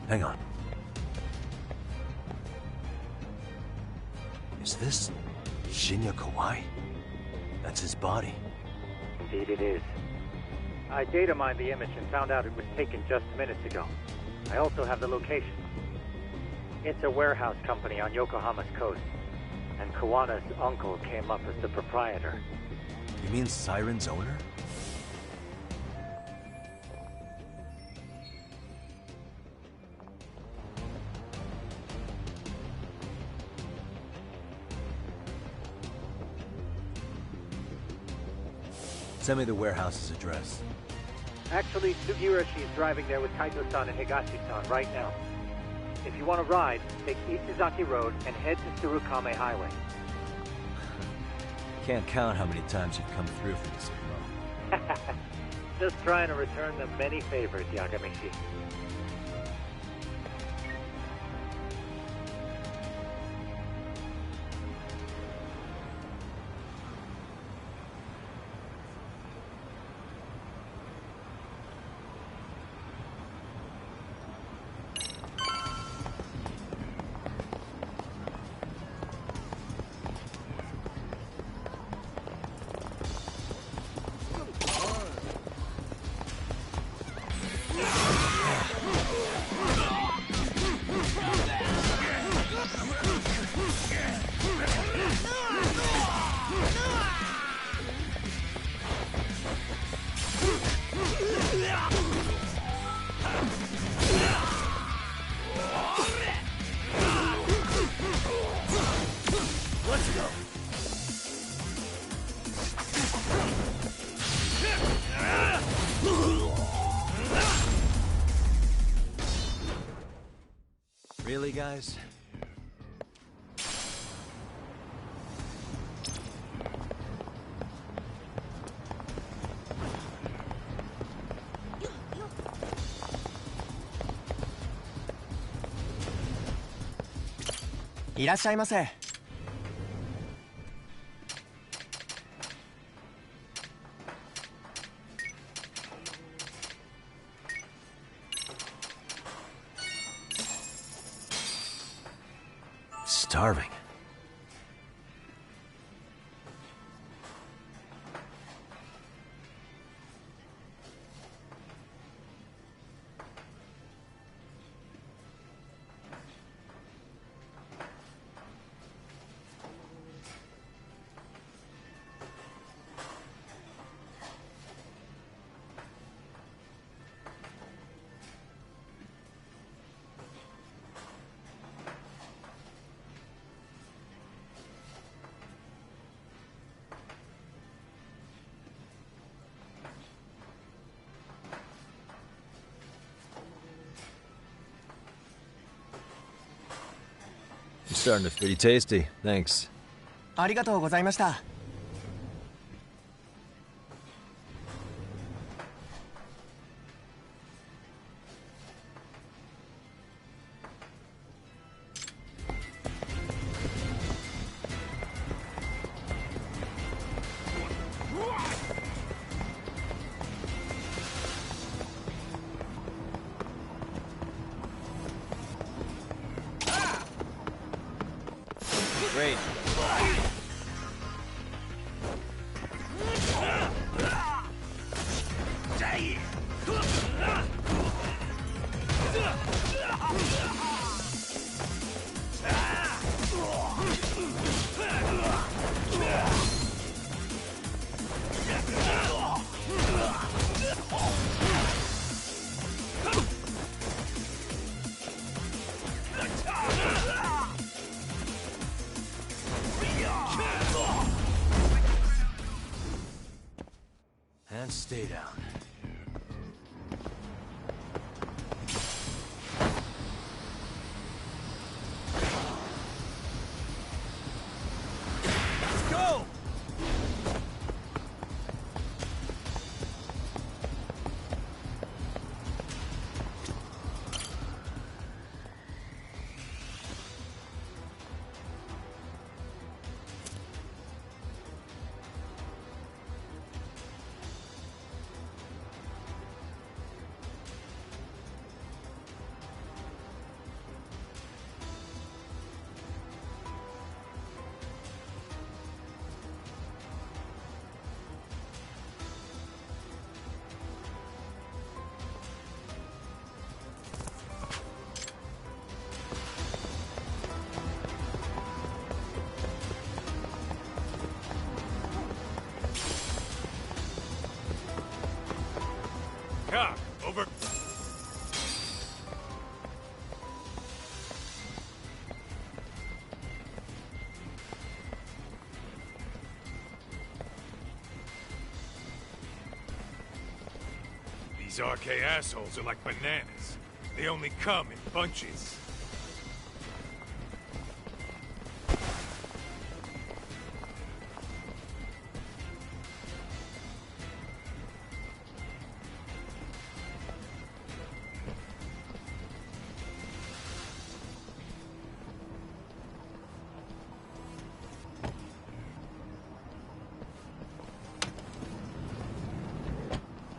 Hang on. Is this Shinya Kawai? That's his body. Indeed it is. I data mined the image and found out it was taken just minutes ago. I also have the location. It's a warehouse company on Yokohama's coast, and Kawana's uncle came up as the proprietor. You mean Siren's owner? Send me the warehouse's address. Actually, Sugiurashi is driving there with Kaito-san and Higashi-san right now. If you want to ride, take Isizaki Road and head to Tsurukame Highway. Can't count how many times you've come through for this, Tsukumo. Just trying to return the many favors, Yagamishi. Really, guys? Starving. It's starting to pretty tasty. Thanks. ありがとうございました。Great. And stay down. Let's go! Over. These RK assholes are like bananas. They only come in bunches.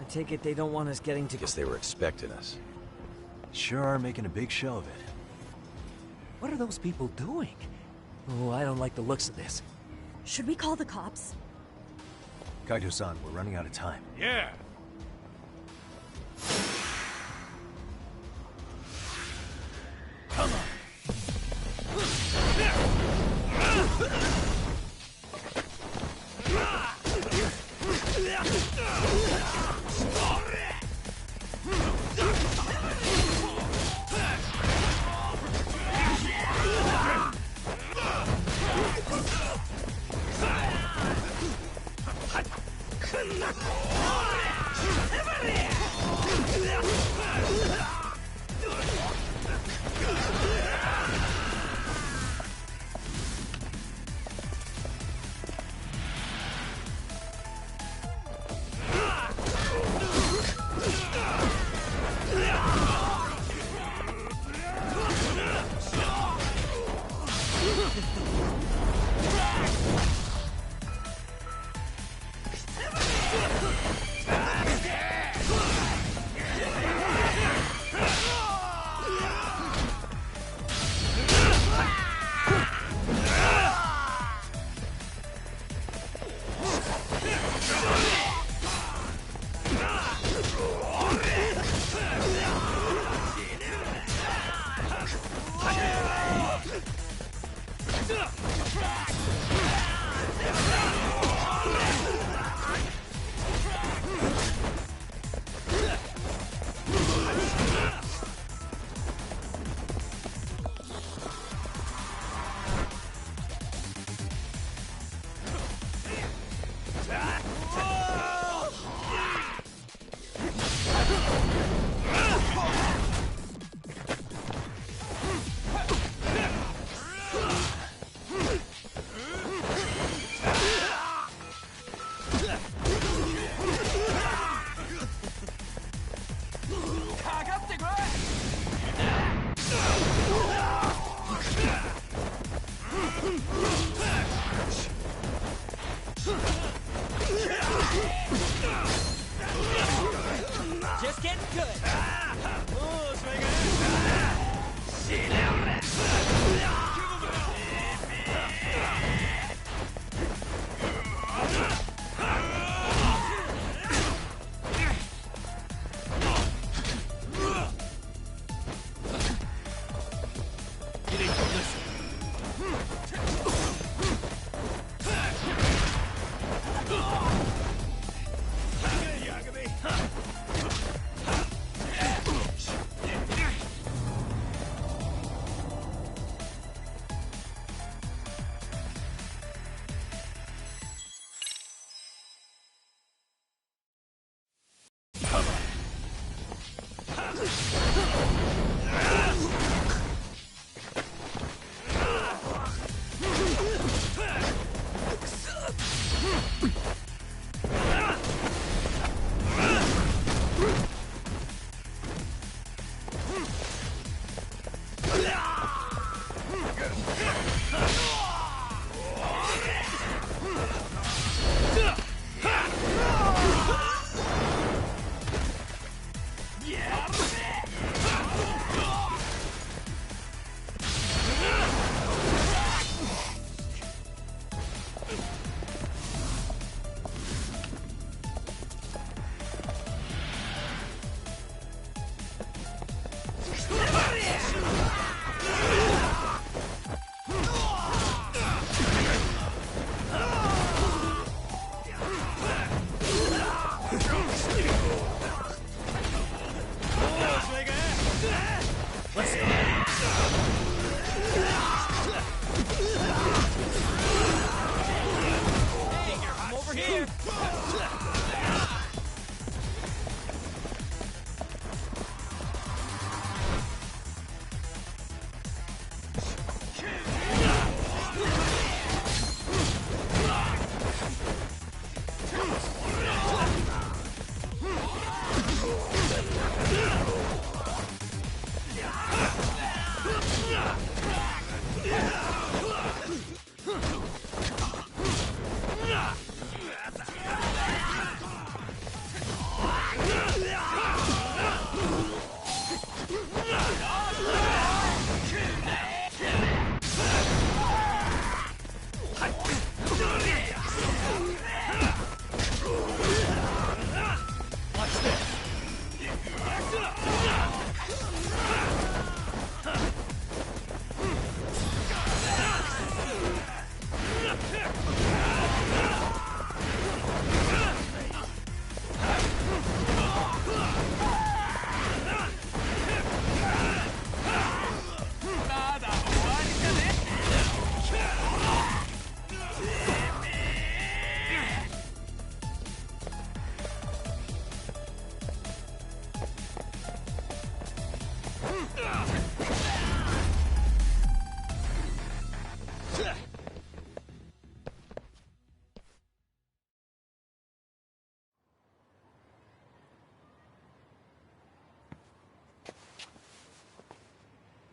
I take it they don't want us getting to... Guess they were expecting us. Sure are making a big show of it. What are those people doing? Oh, I don't like the looks of this. Should we call the cops? Kaito-san, we're running out of time. Yeah. Come on.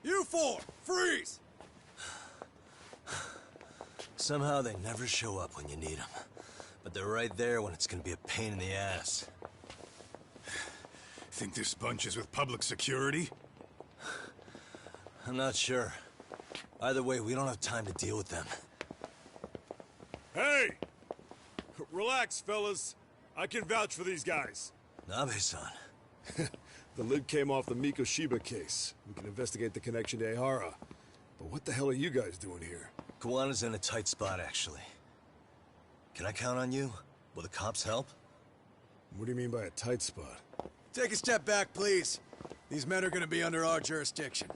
You four, freeze! Somehow they never show up when you need them. But they're right there when it's gonna be a pain in the ass. Think this bunch is with public security? I'm not sure. Either way, we don't have time to deal with them. Hey! Relax, fellas. I can vouch for these guys. Nabe-san. The lid came off the Mikoshiba case. We can investigate the connection to Ehara. But what the hell are you guys doing here? Kawana's in a tight spot, actually. Can I count on you? Will the cops help? What do you mean by a tight spot? Take a step back, please. These men are gonna be under our jurisdiction.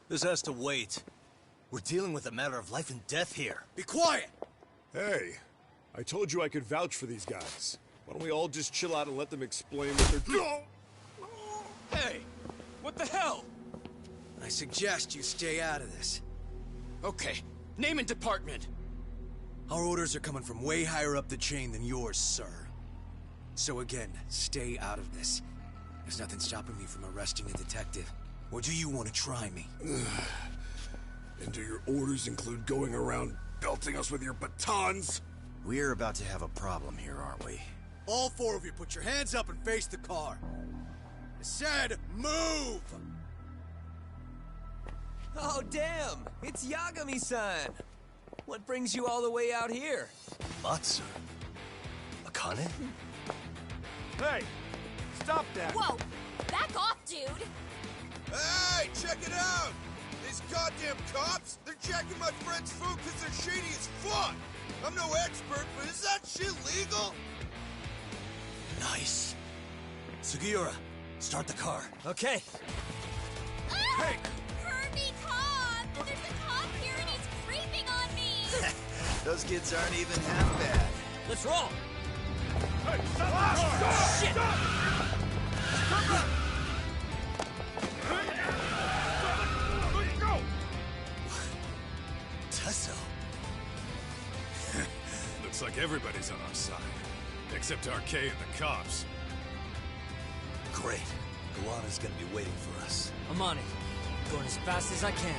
This has to wait. We're dealing with a matter of life and death here. Be quiet! Hey, I told you I could vouch for these guys. Why don't we all just chill out and let them explain what they're doing? Hey, what the hell? I suggest you stay out of this. Okay, name and department. Our orders are coming from way higher up the chain than yours, sir. So again, stay out of this. There's nothing stopping me from arresting a detective. Or do you want to try me? And do your orders include going around belting us with your batons? We're about to have a problem here, aren't we? All four of you put your hands up and face the car. I said, move! Oh, damn! It's Yagami-san! What brings you all the way out here? Matsu? Akane? Hey! Stop that! Whoa! Back off, dude! Hey, check it out! These goddamn cops, they're checking my friend's food because they're shady as fuck! I'm no expert, but is that shit legal? Nice. Sugiura, start the car. Okay. Hey! Hurt me, cop! There's a cop here and he's creeping on me! Those kids aren't even half bad. Let's roll! Hey, stop! Shit! Tusso. Looks like everybody's on our side. Except RK and the cops. Great. Guana's gonna be waiting for us. I'm on it. Going as fast as I can.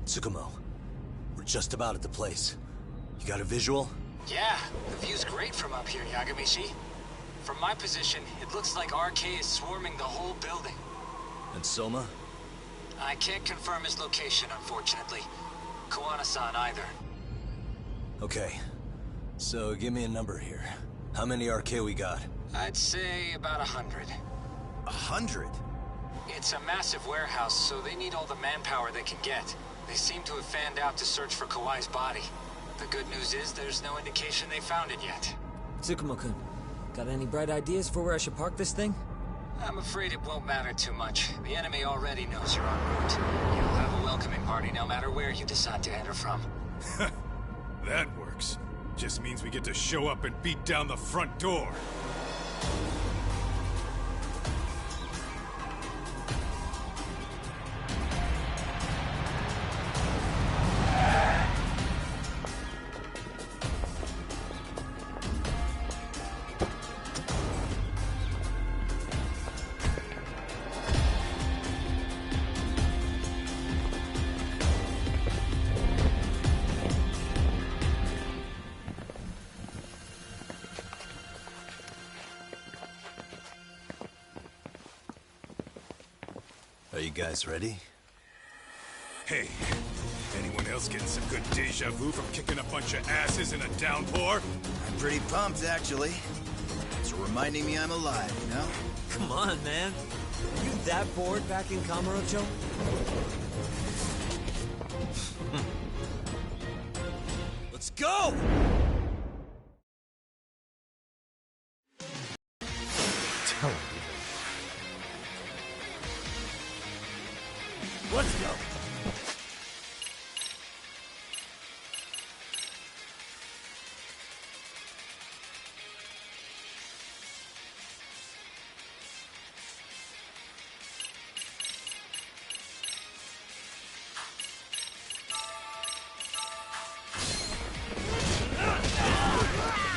Tsukumo, we're just about at the place. You got a visual? Yeah, the view's great from up here, Yagamishi. From my position, it looks like RK is swarming the whole building. And Soma? I can't confirm his location, unfortunately. Koana-san either. Okay, so give me a number here. How many RK we got? I'd say about 100. 100? It's a massive warehouse, so they need all the manpower they can get. They seem to have fanned out to search for Kawai's body. The good news is there's no indication they found it yet. Tsukumo-kun, got any bright ideas for where I should park this thing? I'm afraid it won't matter too much. The enemy already knows you're en route. You'll have a welcoming party no matter where you decide to enter from. That works. Just means we get to show up and beat down the front door. Are you guys ready? Hey, anyone else getting some good deja vu from kicking a bunch of asses in a downpour? I'm pretty pumped, actually. It's reminding me I'm alive, you know? Come on, man. Are you that bored back in Kamurocho? Let's go! Tell him. Let's go!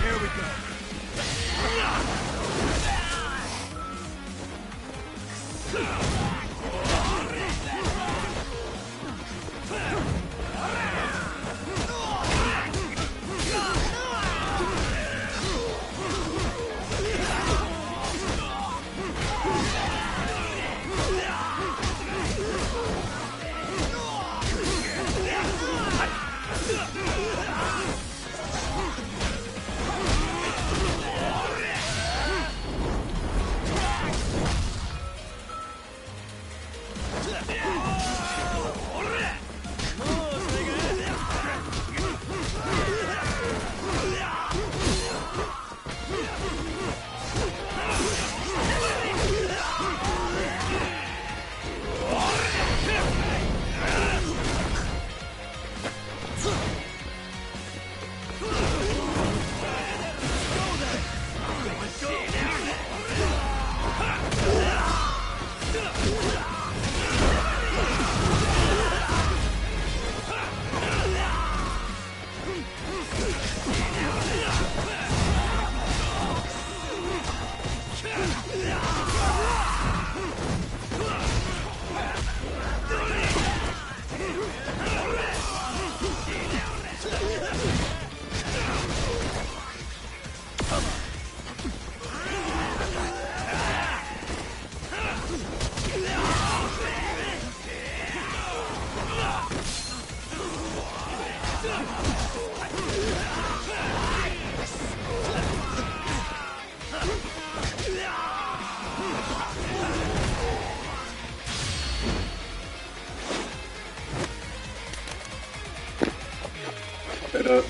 Here we go. It up.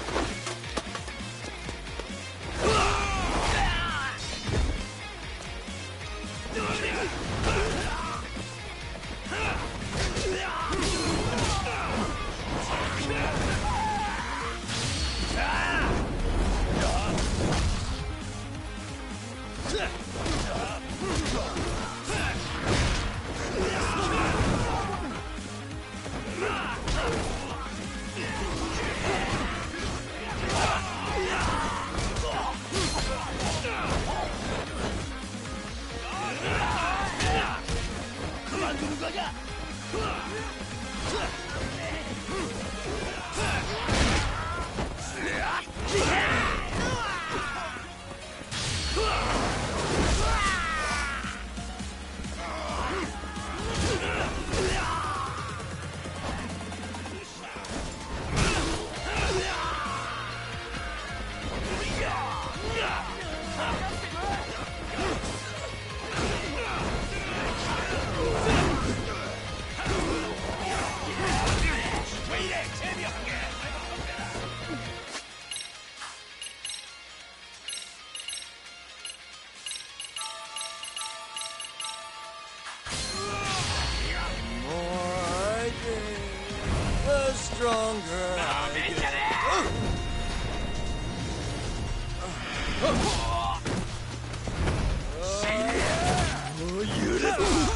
stronger I get. You did.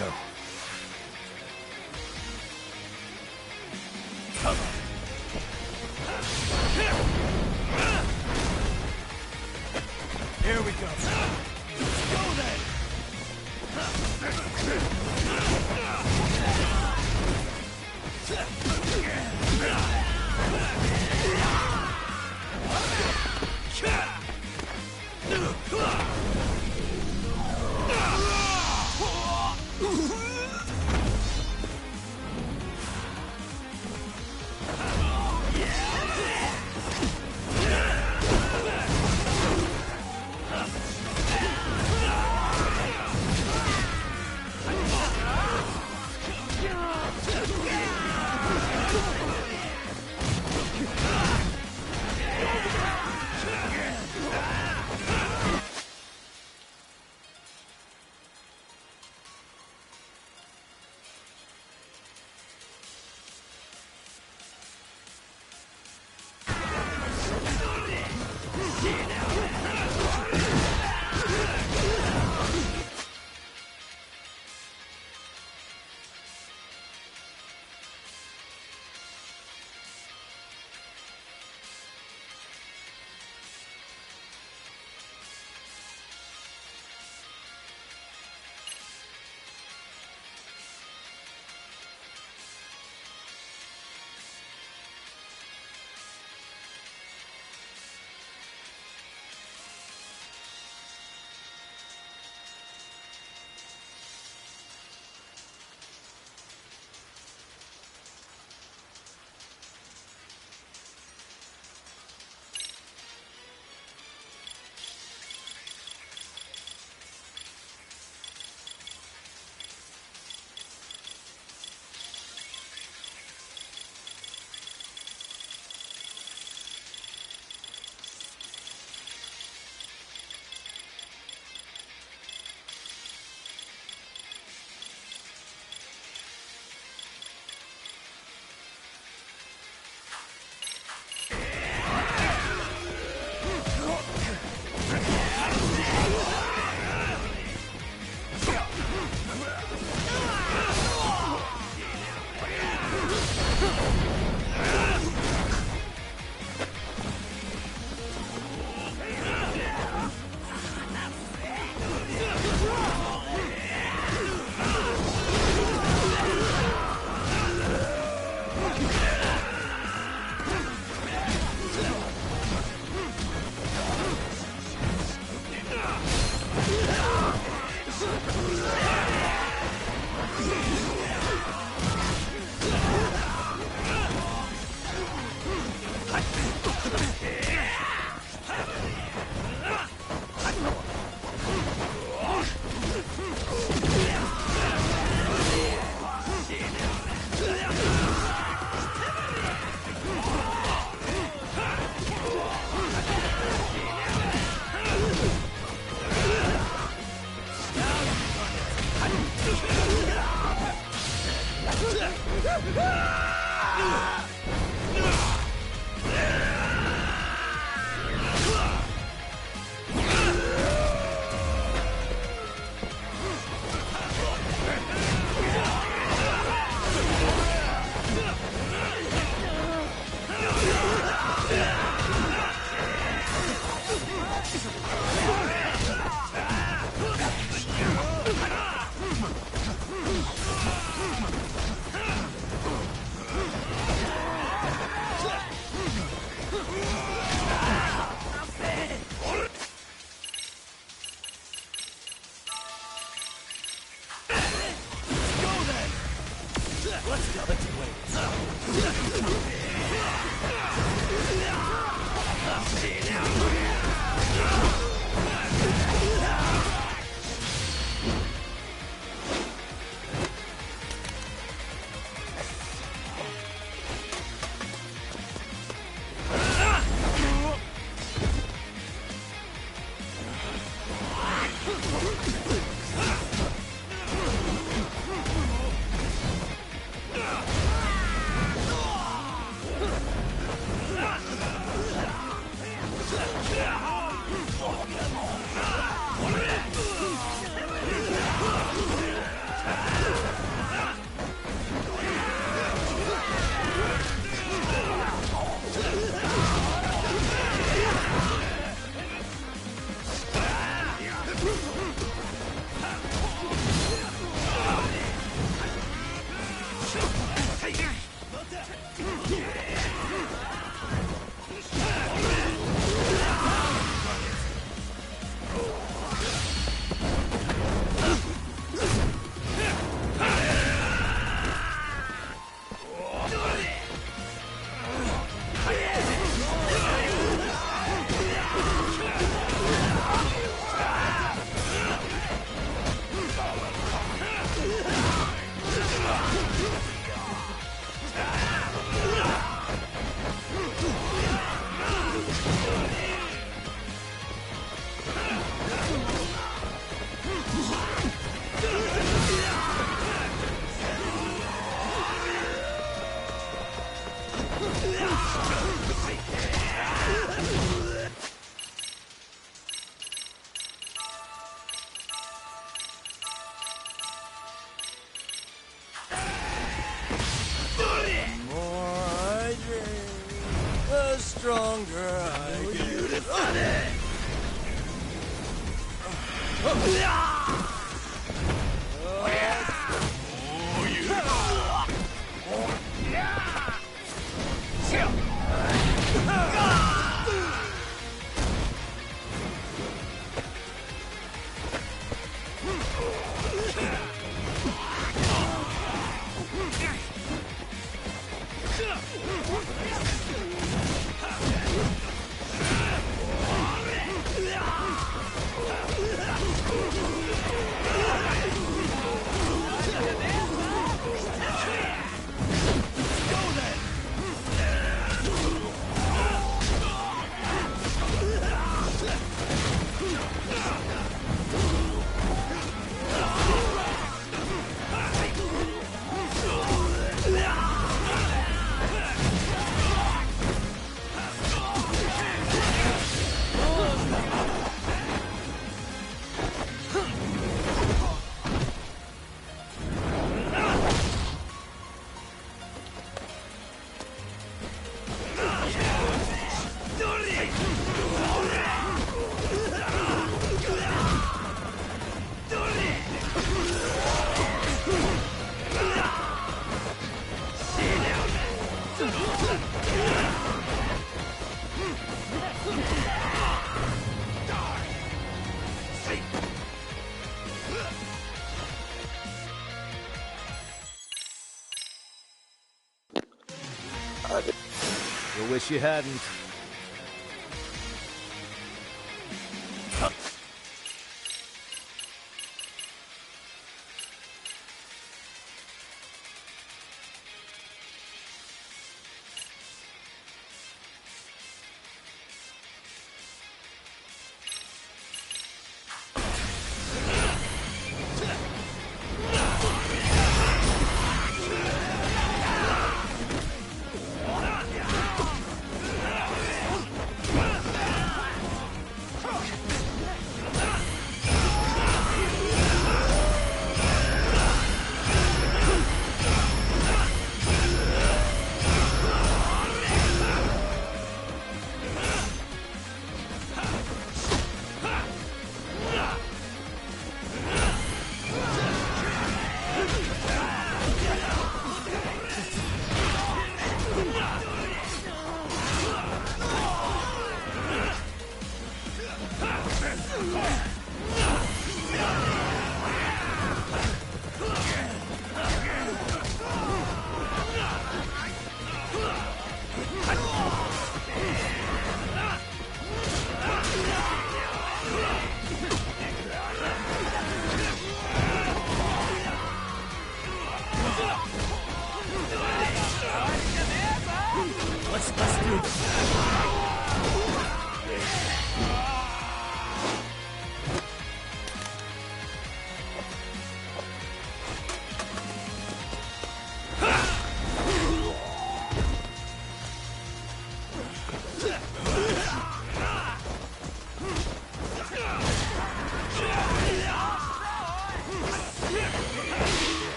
go. Come on. Here we go. Let's go then! longer I get You wish you hadn't.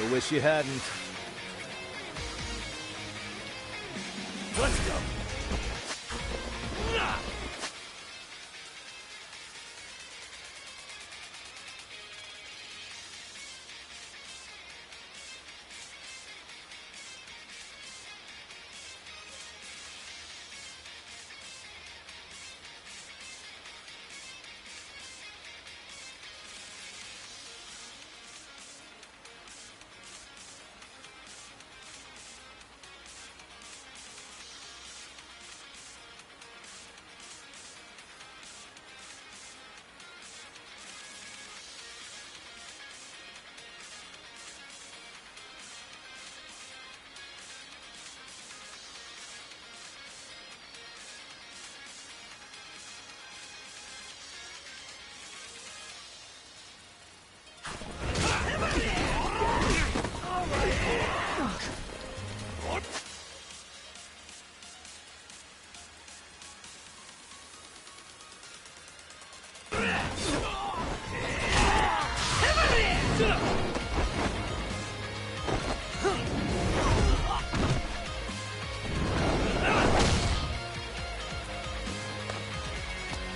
I wish you hadn't. Let's go.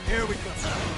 Here we go.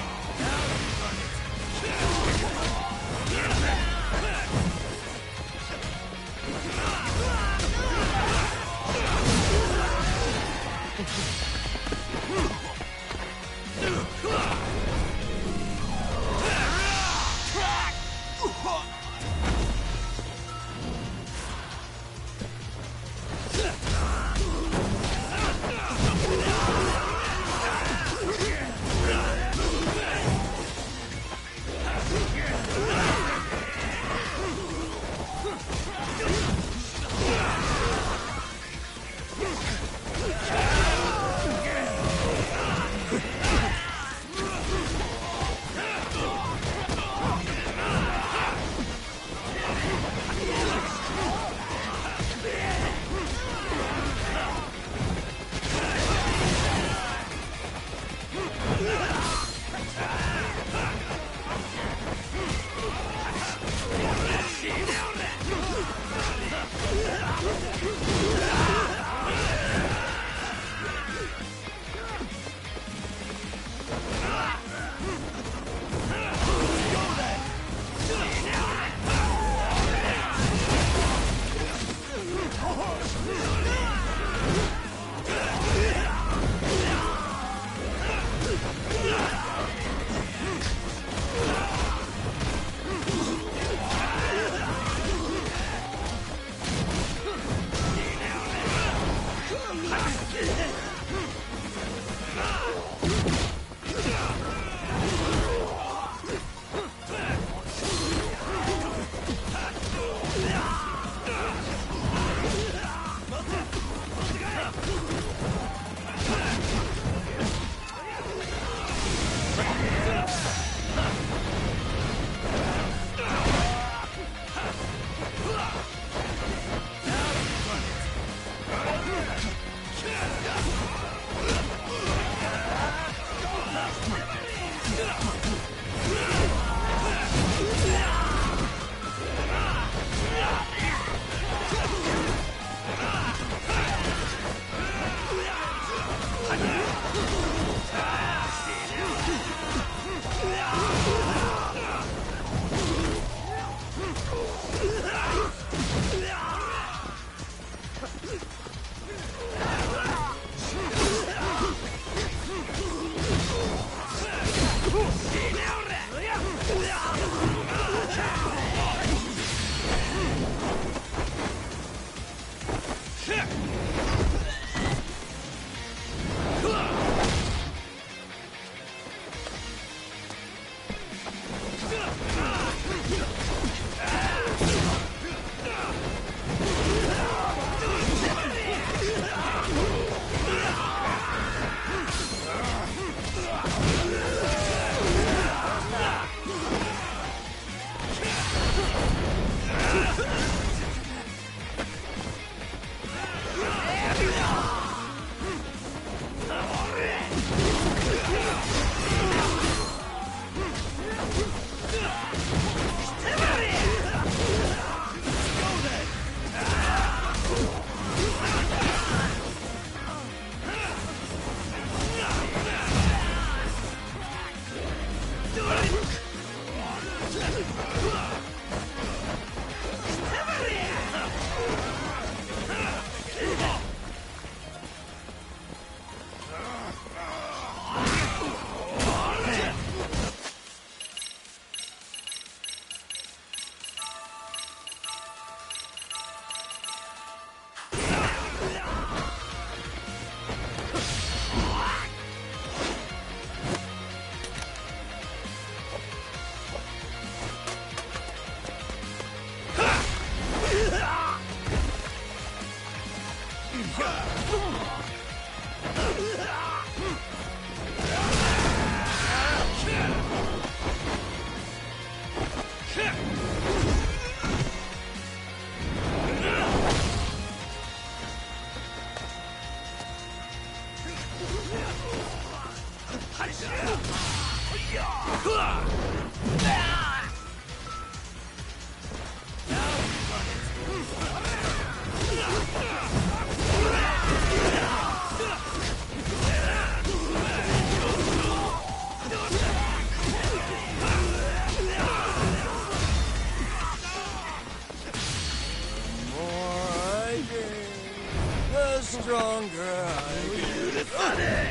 Stronger I get.